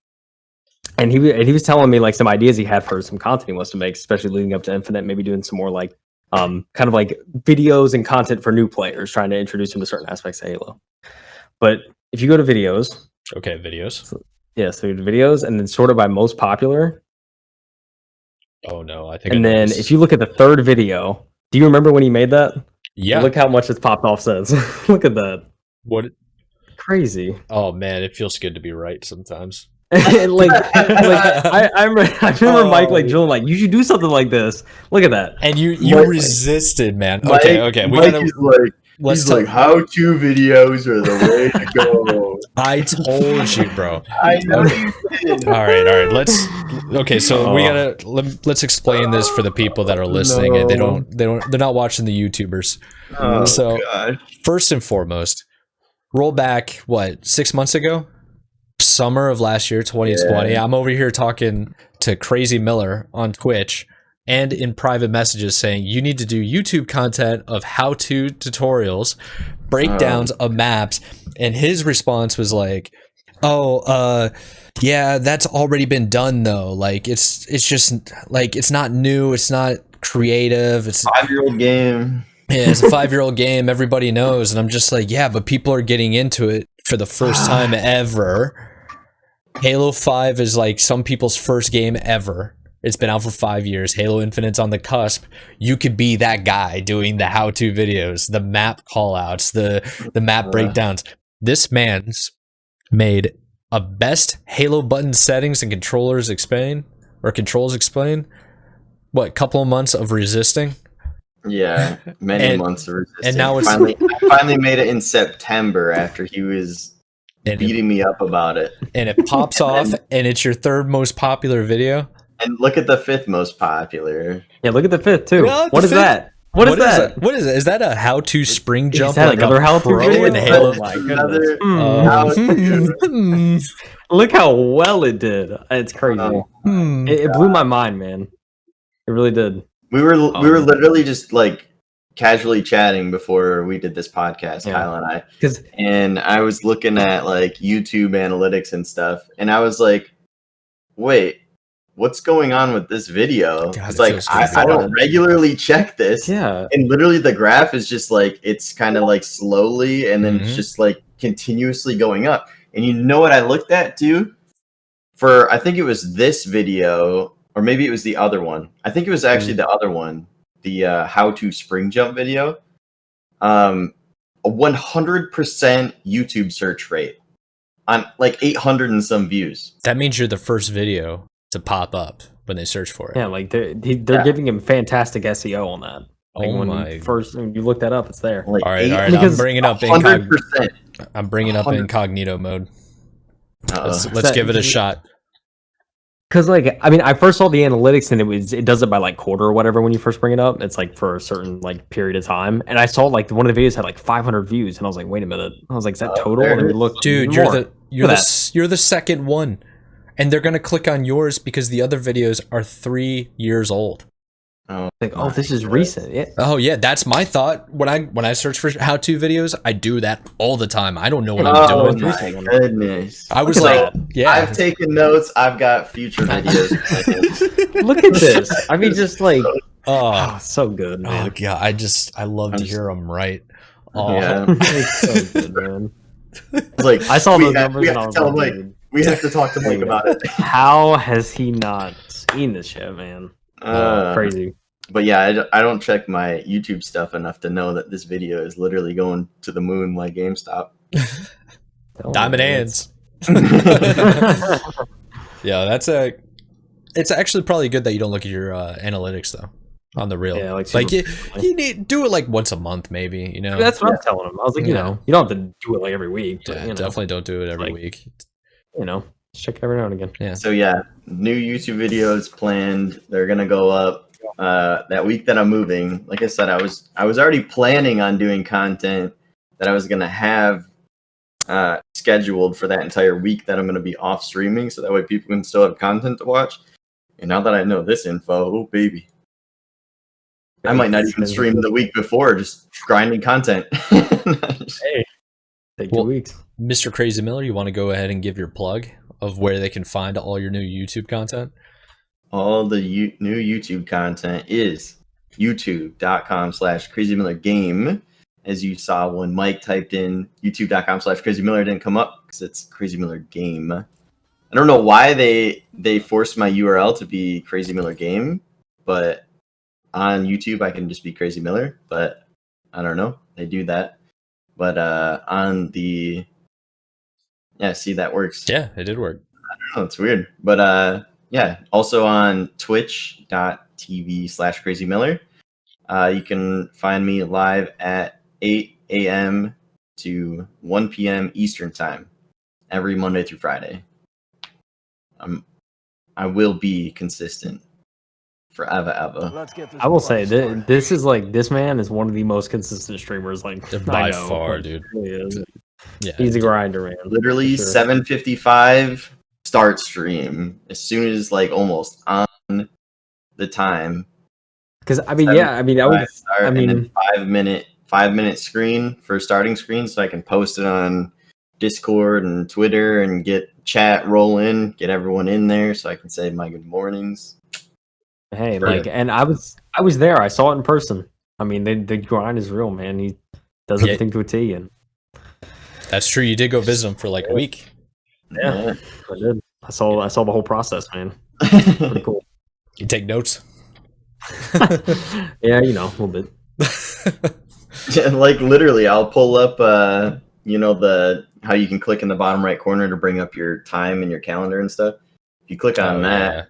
and he was telling me like some ideas he had for some content he wants to make, especially leading up to Infinite, maybe doing some more like kind of like videos and content for new players, trying to introduce them to certain aspects of Halo. But if you go to videos, okay, videos, so videos, and then sort of by most popular. Oh no, I think. And then if you look at the third video, do you remember when he made that? Yeah. Look how much it's popped off since. Look at that. What? Crazy. Oh man, it feels good to be right sometimes. I remember Mike like drilling like you should do something like this. Look at that. And you resisted, man. Okay. He's like how-to videos are the way to go. I told you, bro. I know you did. All right. Let's explain this for the people that are listening and they're not watching the YouTubers. Oh, so gosh. First and foremost, roll back 6 months ago, summer of last year, 2020. Yeah. I'm over here talking to Crazymiller on Twitch and in private messages saying you need to do YouTube content of how-to tutorials, breakdowns of maps, and his response was like, yeah, that's already been done though. Like it's just like it's not new, it's not creative. It's a 5-year-old game. Yeah, it's a 5-year-old game. Everybody knows, and I'm just like, yeah, but people are getting into it for the first time ever. Halo 5 is like some people's first game ever. It's been out for 5 years. Halo Infinite's on the cusp. You could be that guy doing the how-to videos, the map callouts, the map breakdowns. This man's made a best Halo button settings and controls explain. What, couple of months of resisting? Yeah, many months of resisting. And now I finally made it in September after he was beating me up about it. And it pops off, and it's your third most popular video. And look at the 5th most popular. Yeah, look at the 5th too. What is that? What is that? What is it? Is that a how-to spring jump? Is that like another how-to video in Halo? Oh my goodness. Look how well it did. It's crazy. It blew my mind, man. It really did. We were literally just like casually chatting before we did this podcast, Kyle and I. And I was looking at like YouTube analytics and stuff, and I was like, wait, what's going on with this video? It's like I don't regularly check this. Yeah. And literally the graph is just like it's kind of like slowly and then it's just like continuously going up. And you know what I looked at too? For I think it was this video, or maybe it was the other one. I think it was actually the other one, the how to spring jump video. A 100% YouTube search rate on like 800 and some views. That means you're the first video to pop up when they search for it. Yeah, like they're giving him fantastic SEO on that. Like when you look that up, it's there. Like all right. because I'm bringing up 100%. I'm bringing up incognito mode. Let's give it a shot. Because like I first saw the analytics and it does it by like quarter or whatever when you first bring it up. It's like for a certain like period of time, and I saw like one of the videos had like 500 views, and I was like, wait a minute, I was like, is that total? And then we looked, dude, you're the second one, and they're gonna click on yours because the other videos are 3 years old. Oh, like, oh, this is recent. Yeah. Oh yeah, that's my thought when I search for how-to videos. I do that all the time. I don't know what I'm doing. Oh my goodness! I was like, yeah, I've taken notes. I've got future videos. Look at this. I mean, just like, oh, so good, man. Oh yeah, I love to hear them right. Oh, Yeah, it's so good, man. It's like I saw those numbers and I was like, we have to talk to Mike about it. How has he not seen this shit, man? Crazy. But yeah, I don't check my YouTube stuff enough to know that this video is literally going to the moon like GameStop. Diamond hands. Yeah, it's actually probably good that you don't look at your analytics though on the reel. Yeah, like you need do it like once a month maybe, you know. That's what I'm telling him. I was like, you know, you don't have to do it like every week. But, yeah, definitely don't do it every week. You know, just check it every now and again. Yeah. So yeah, new YouTube videos planned. They're gonna go up that week that I'm moving. Like I said, I was already planning on doing content that I was gonna have scheduled for that entire week that I'm gonna be off streaming, so that way people can still have content to watch. And now that I know this info, oh baby, I might not even stream the week before, just grinding content. Hey, take 2 weeks. Mr. Crazymiller, you want to go ahead and give your plug of where they can find all your new YouTube content? All the new YouTube content is youtube.com/CrazyMillerGame. As you saw when Mike typed in youtube.com/CrazyMiller, it didn't come up because it's Crazymiller Game. I don't know why they forced my URL to be Crazymiller Game, but on YouTube I can just be Crazymiller, but I don't know. They do that. But on the see, that works. Yeah, it did work. I don't know, it's weird. But yeah, also on twitch.tv/CrazyMiller. You can find me live at 8 a.m. to 1 p.m. Eastern time every Monday through Friday. I will be consistent forever. I will say this is like, this man is one of the most consistent streamers like by far, dude. He is. Yeah, he's a grinder, man. Literally sure. 7:55 start stream as soon as like almost on the time. Because I mean, yeah, I mean, I would. Start, I mean, and then 5-minute screen for starting screen, so I can post it on Discord and Twitter and get chat rolling, get everyone in there, so I can say my good mornings. Hey, like, and I was there. I saw it in person. I mean, the grind is real, man. He does everything to a T, and that's true. You did go visit him for like a week. Yeah, I did. I saw the whole process, man. Pretty cool. You take notes? Yeah, you know, a little bit. Yeah, like literally, I'll pull up, you know, how you can click in the bottom right corner to bring up your time and your calendar and stuff. If you click on that,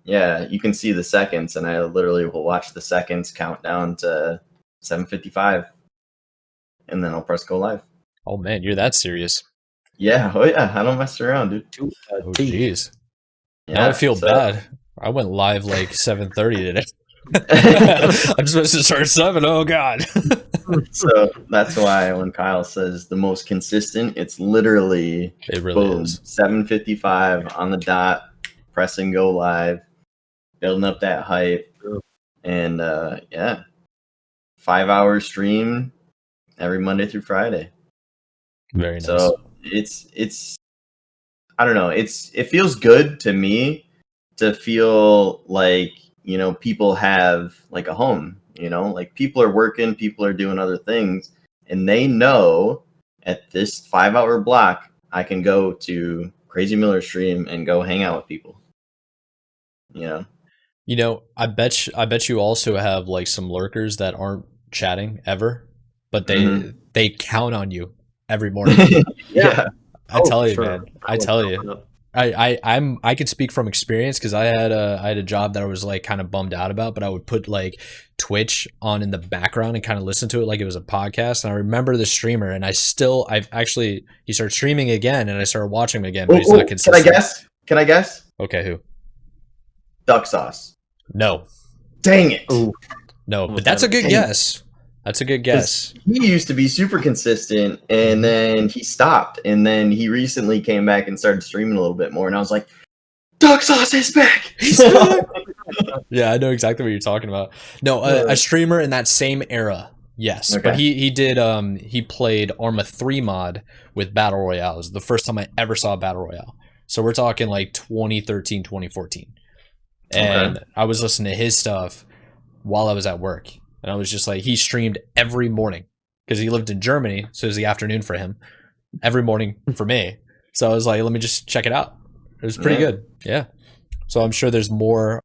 yeah, you can see the seconds, and I literally will watch the seconds count down to 7:55, and then I'll press go live. Oh man, you're that serious? Yeah, oh yeah, I don't mess around, dude. Oh jeez. Yeah, now I feel bad. I went live like 7:30 today. I'm supposed to start 7. Oh god. So that's why when Kyle says the most consistent, it's literally boom, is 7:55 on the dot, pressing go live, building up that hype, and yeah, 5-hour stream every Monday through Friday. Very nice. So it's I don't know, it feels good to me to feel like, you know, people have like a home, you know, like people are working, people are doing other things, and they know at this 5-hour block I can go to Crazymiller stream and go hang out with people. You know, I bet you also have like some lurkers that aren't chatting ever, but they count on you every morning. Yeah. I tell you, man. I tell you. I could speak from experience because I had a job that I was like kind of bummed out about, but I would put like Twitch on in the background and kind of listen to it like it was a podcast. And I remember the streamer, and he started streaming again, and I started watching him again, but he's not consistent. Can I guess? Okay, who? Duck Sauce. No. Dang it. Ooh. No, but that's a good guess. That's a good guess. He used to be super consistent, and then he stopped, and then he recently came back and started streaming a little bit more, and I was like, Duck Sauce is back! He's back! Yeah, I know exactly what you're talking about. No, a streamer in that same era, yes. Okay. But he played Arma 3 mod with Battle Royale. It was the first time I ever saw a Battle Royale. So we're talking like 2013, 2014. And I was listening to his stuff while I was at work. And I was just like, he streamed every morning because he lived in Germany. So it was the afternoon for him every morning for me. So I was like, let me just check it out. It was pretty good. Yeah. So I'm sure there's more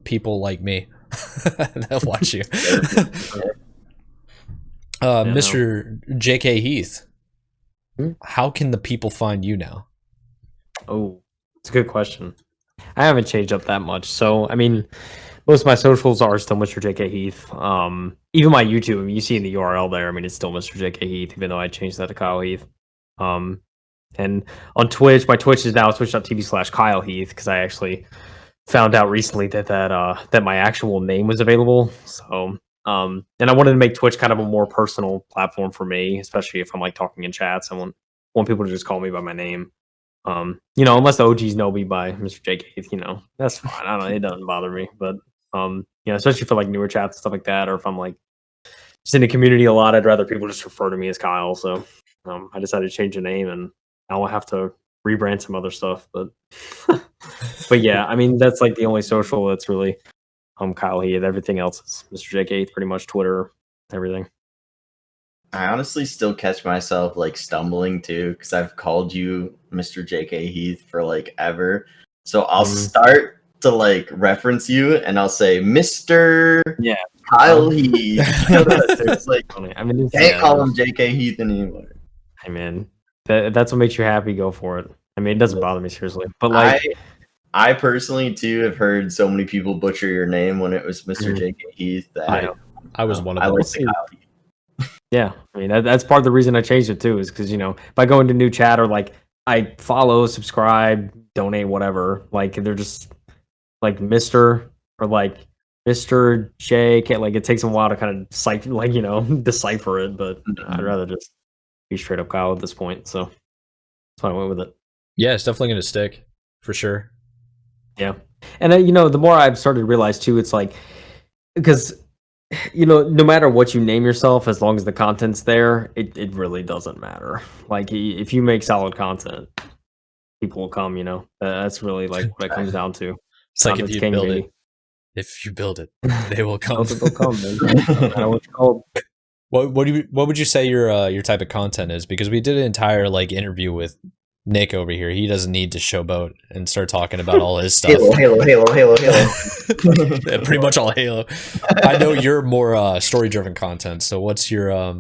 people like me that watch you. Mr. KyleHeath, how can the people find you now? Oh, it's a good question. I haven't changed up that much. So, I mean, most of my socials are still Mr. KyleHeath. Even my YouTube, I mean, you see in the URL there, I mean, it's still Mr. KyleHeath, even though I changed that to KyleHeath. And on Twitch, my Twitch is now twitch.tv/KyleHeath, because I actually found out recently that my actual name was available. So, and I wanted to make Twitch kind of a more personal platform for me, especially if I'm like talking in chats. I want people to just call me by my name. Unless the OGs know me by Mr. KyleHeath, that's fine. I don't know, it doesn't bother me. But especially for like newer chats and stuff like that, or if I'm like just in the community a lot, I'd rather people just refer to me as Kyle. So I decided to change the name, and I will have to rebrand some other stuff. But but yeah, I mean, that's like the only social that's really KyleHeath. Everything else is Mr. KyleHeath, pretty much Twitter, everything. I honestly still catch myself like stumbling too, because I've called you Mr. KyleHeath for like ever. So I'll start to like reference you, and I'll say Mr. KyleHeath. It's like, I mean, can't call him KyleHeath anymore. Hey man, that's what makes you happy. Go for it. I mean, it doesn't bother me seriously, but like I personally too have heard so many people butcher your name when it was Mr. KyleHeath that I was one of them. I like the KyleHeath. Yeah, I mean that's part of the reason I changed it too, is because if I go into new chat or like I follow, subscribe, donate, whatever, like they're just like Mr. or like Mr. J. Like it takes a while to kind of decipher it, but I'd rather just be straight up Kyle at this point. So that's why I went with it. Yeah, it's definitely gonna stick for sure. Yeah, and the more I've started to realize too, it's like because. No matter what you name yourself, as long as the content's there, it really doesn't matter. Like, if you make solid content, people will come, That's really, like, what it comes down to. It's like if you build it, they will come. They'll come, man. I don't know what you call them. What would you say your type of content is? Because we did an entire, like, interview with Nick over here. He doesn't need to showboat and start talking about all his stuff. Halo. Pretty much all Halo. I know you're more story-driven content. So what's your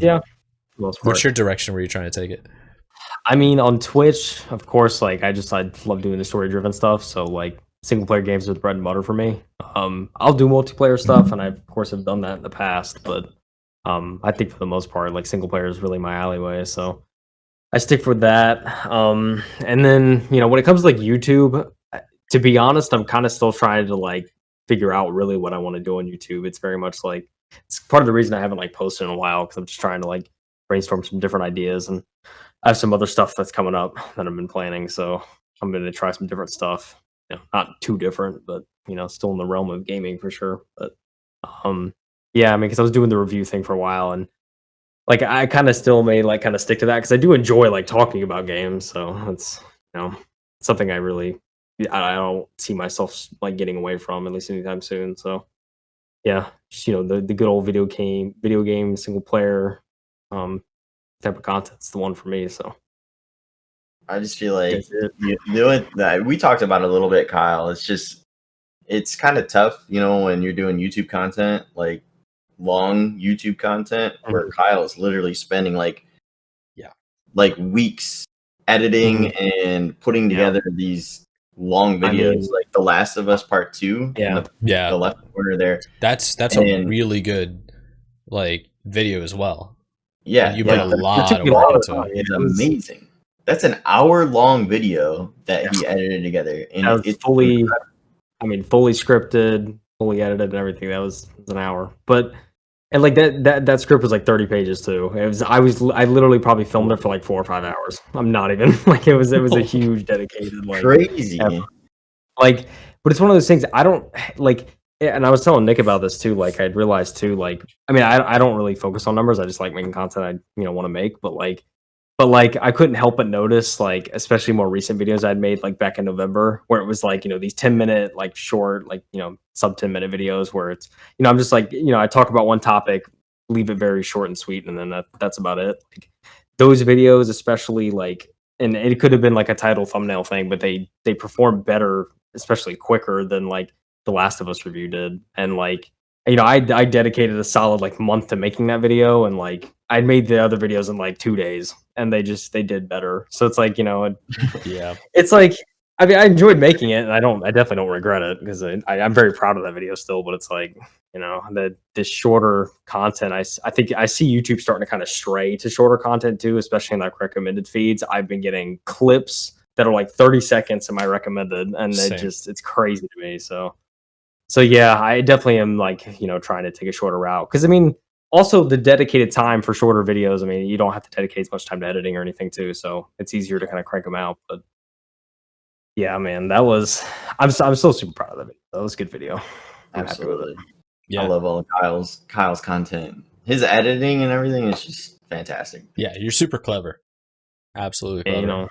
what's your direction where you're trying to take it? I mean, on Twitch, of course, like I love doing the story-driven stuff. So like single-player games are the bread and butter for me. I'll do multiplayer stuff, and I of course have done that in the past. But I think for the most part, like single-player is really my alleyway. So I stick with that. And then, when it comes to like YouTube, to be honest, I'm kind of still trying to like figure out really what I want to do on YouTube. It's very much like, it's part of the reason I haven't like posted in a while, because I'm just trying to like brainstorm some different ideas, and I have some other stuff that's coming up that I've been planning. So I'm going to try some different stuff, not too different, but still in the realm of gaming for sure. But yeah, I mean, because I was doing the review thing for a while, and like I kind of still may like kind of stick to that because I do enjoy like talking about games. So it's something I don't see myself like getting away from, at least anytime soon. So yeah, just, the good old video game single player type of content's the one for me. So I just feel like you know it, that we talked about it a little bit, Kyle. It's kind of tough, you know, when you're doing YouTube content, like long YouTube content, where Kyle is literally spending like weeks editing and putting together these long videos, like The Last of Us Part 2. The left corner there. That's a really good like video as well. Yeah, and you put a lot of work into it. It's amazing. That's an hour-long video that he edited together, and it's fully scripted, fully edited, and everything. That was an hour, and like that script was like 30 pages too. I literally probably filmed it for like 4 or 5 hours. I'm not even like it was a huge dedicated like crazy effort. Like, but it's one of those things I don't like. And I was telling Nick about this too. Like I'd realized too. Like I mean, I don't really focus on numbers. I just like making content I want to make. But I couldn't help but notice, like, especially more recent videos I'd made, like back in November, where it was like, these 10-minute, like short, like, sub 10-minute videos where it's, I'm just like, I talk about one topic, leave it very short and sweet. And then that's about it. Like, those videos, especially like, and it could have been like a title thumbnail thing, but they perform better, especially quicker than like the Last of Us review did. And like, I dedicated a solid like month to making that video, and like I made the other videos in like 2 days, and they did better. So it's like, it's like, I mean, I enjoyed making it, and I definitely don't regret it, because I'm very proud of that video still. But it's like, this shorter content, I think I see YouTube starting to kind of stray to shorter content too, especially in like recommended feeds. I've been getting clips that are like 30 seconds in my recommended, and it's crazy to me. So yeah, I definitely am like, trying to take a shorter route. Because I mean, also the dedicated time for shorter videos, I mean, you don't have to dedicate as much time to editing or anything too. So it's easier to kind of crank them out. But yeah, man, I'm still super proud of it. That was a good video. I'm happy with it. Yeah. I love all of Kyle's content. His editing and everything is just fantastic. Yeah, you're super clever. Absolutely clever.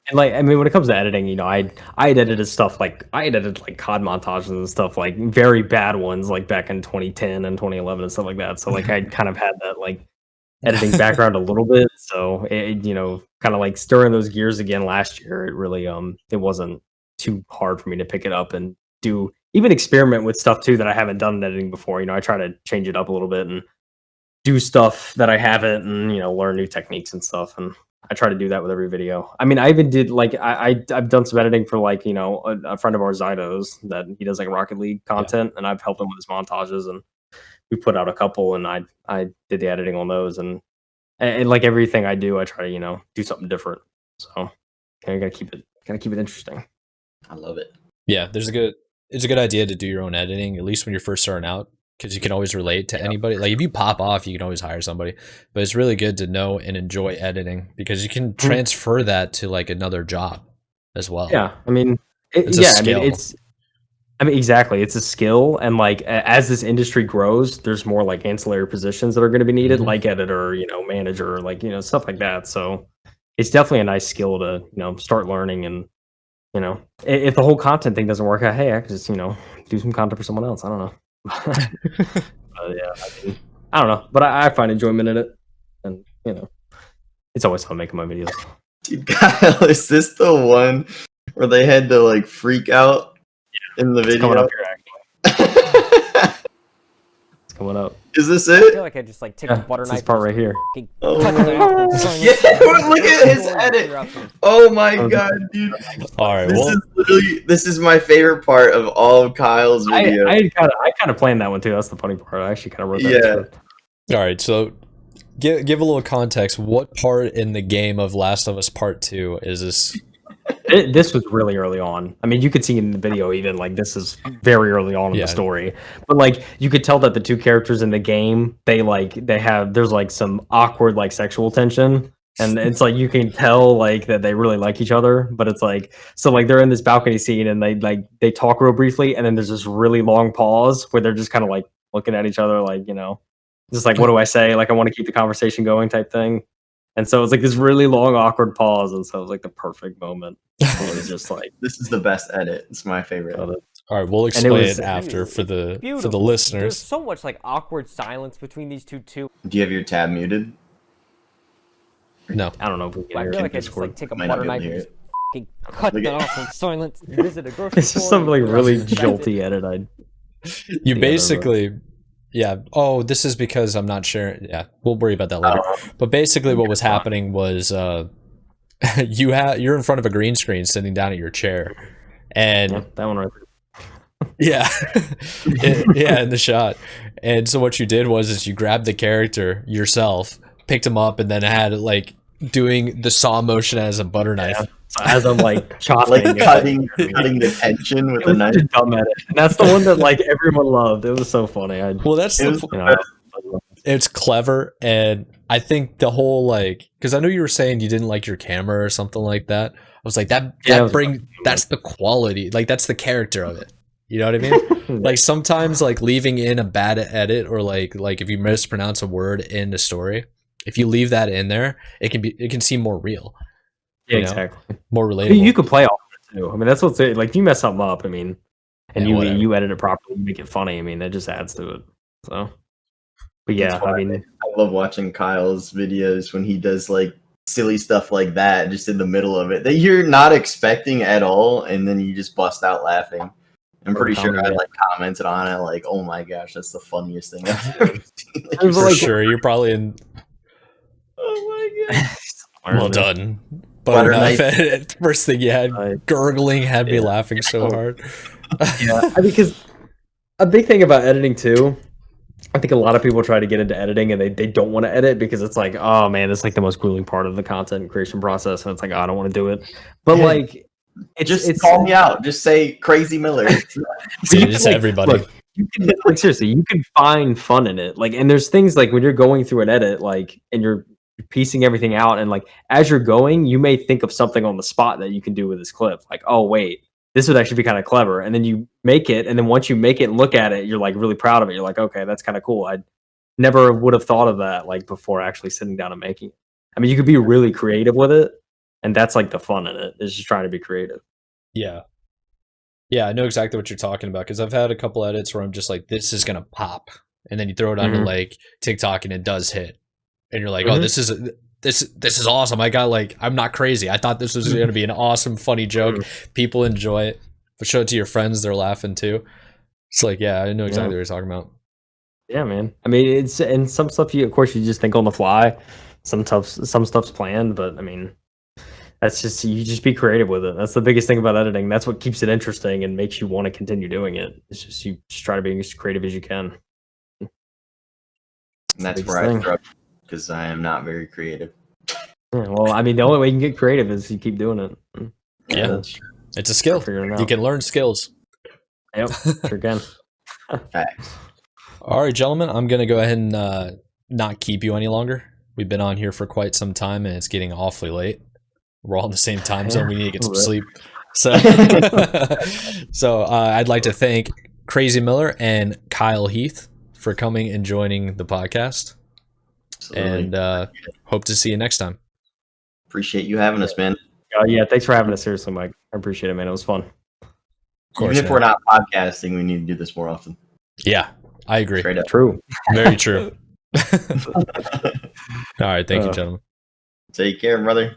And like, I mean, when it comes to editing, I edited stuff like COD montages and stuff, like very bad ones, like back in 2010 and 2011 and stuff like that. So like I kind of had that like editing background a little bit. So it, kind of like stirring those gears again last year. It really it wasn't too hard for me to pick it up and even experiment with stuff too that I haven't done in editing before. I try to change it up a little bit and do stuff that I haven't, and learn new techniques and stuff. And I try to do that with every video. I mean, I even did like I've done some editing for like a friend of ours, Zydos, that he does like Rocket League content, and I've helped him with his montages, and we put out a couple, and I did the editing on those, and like everything I do, I try to do something different. So I gotta keep it interesting. I love it. Yeah, it's a good idea to do your own editing, at least when you're first starting out, because you can always relate to anybody. Like if you pop off, you can always hire somebody. But it's really good to know and enjoy editing, because you can transfer that to like another job as well. Yeah, I mean, exactly. It's a skill, and like as this industry grows, there's more like ancillary positions that are going to be needed, like editor, manager, like stuff like that. So it's definitely a nice skill to start learning. And if the whole content thing doesn't work out, hey, I could just do some content for someone else. I don't know. Yeah, I don't know, but I find enjoyment in it, and it's always fun making my videos. Dude, Kyle, is this the one where they had to like freak out in the video? Coming up here, actually. It's coming up. Is this I it? feel like I just like take a butter knife. This part right here. Oh my God. Yeah, look at his edit. Oh my God, dude. All right, this is my favorite part of all of Kyle's videos. I kind of planned that one too. That's the funny part. I actually kind of wrote that. Yeah. All right, so give a little context. What part in the game of Last of Us Part 2 is this? This was really early on. I mean, you could see in the video even like this is very early on in the story. But like you could tell that the two characters in the game, there's like some awkward like sexual tension. And it's like you can tell like that they really like each other, but it's like so like they're in this balcony scene and they talk real briefly, and then there's this really long pause where they're just kind of like looking at each other like, just like, what do I say? Like I want to keep the conversation going type thing. And so it's like this really long, awkward pause, and so it was like the perfect moment. It was just like this is the best edit. It's my favorite. All right, we'll explain it after for the listeners. There's so much like awkward silence between these two. Do you have your tab muted? No. I don't know if we can. I can feel like I just Discord. like take a Might not butter be able knife to and hear just fucking cut Look that at- off in silence. Visit a grocery It's just store, some like and really slice it. jolty edit. You together, basically, yeah. Oh, this is because I'm not sure. Yeah, we'll worry about that later. But basically, what was happening was you're in front of a green screen, sitting down at your chair, and Yeah, that one right there. yeah, yeah, in the shot. And so what you did was you grabbed the character yourself, picked him up, and then had like doing the saw motion as a butter knife. Yeah. So as I'm like chopping, Like it's cutting the tension with it the was knife. such a dumb edit. And that's the one that like everyone loved. It was so funny. Well, that's It the was- You know, it's clever, and I think the whole like, because I know you were saying you didn't like your camera or something like that. I was like that's the quality, like that's the character of it. You know what I mean? Like sometimes like leaving in a bad edit or like if you mispronounce a word in the story, if you leave that in there, it can seem more real. yeah, you know? exactly. More I relatable. mean, you could play all of it too. I mean, that's what's it. Like, if you mess something up, I mean, and Yeah, whatever. you edit it properly, you make it funny. I mean, that just adds to it. So, but yeah, That's why I mean, I love watching Kyle's videos when he does like silly stuff like that just in the middle of it that you're not expecting at all, and then you just bust out laughing. I'm pretty sure I like commented on it like, "Oh my gosh, that's the funniest thing I've ever seen." Like, There's For like- sure, you're probably in. oh my god! Well done. Butter Butter knife. First thing you had, gurgling had me Yeah. laughing so hard. Yeah, I mean, because a big thing about editing too, I think a lot of people try to get into editing and they don't want to edit because it's like, oh man, it's like the most grueling part of the content creation process, and it's like, oh, I don't want to do it. But Yeah. like, Just call me out. Just say Crazymiller. Say you it can, to like, everybody. look, you can, like, seriously, you can find fun in it. Like, and there's things like when you're going through an edit, like, and you're piecing everything out, and like as you're going, you may think of something on the spot that you can do with this clip. Like, oh wait, this would actually be kind of clever. And then you make it, and then once you make it and look at it, you're like really proud of it. You're like, okay, that's kind of cool. I never would have thought of that like before actually sitting down and making it. I mean, you could be really creative with it, and that's like the fun in it, is just trying to be creative. Yeah. Yeah, I know exactly what you're talking about because I've had a couple edits where I'm just like, this is gonna pop, and then you throw it onto Mhm. like TikTok and it does hit, and you're like, Mhm. oh, this is awesome. I got like, I'm not crazy. I thought this was gonna be an awesome, funny joke. People enjoy it. But show it to your friends, they're laughing too. It's like, yeah, I know exactly what you're talking about. Yeah, man. I mean, it's and some stuff you, of course, you just think on the fly. Some stuff's planned, but I mean, that's just you just be creative with it. That's the biggest thing about editing. That's what keeps it interesting and makes you want to continue doing it. It's just you just try to be as creative as you can. And that's the where I biggest thing. struggle because I am not very creative. Yeah, well, I mean, the only way you can get creative is you keep doing it. Yeah. That's It's a skill. Figuring it You out. can learn skills. Yep, sure can. facts. All right, gentlemen, I'm going to go ahead and not keep you any longer. We've been on here for quite some time, and it's getting awfully late. We're all in the same time zone. We need to get some sleep. So, I'd like to thank Crazymiller and KyleHeath for coming and joining the podcast. Absolutely. And hope to see you next time. Appreciate you having us, man. Yeah, thanks for having us. Seriously, Mike. I appreciate it, man. It was fun. Of course, Even if man. we're not podcasting, we need to do this more often. Yeah, I agree. Straight up. True. Very true. All right. Thank you, gentlemen. Take care, brother.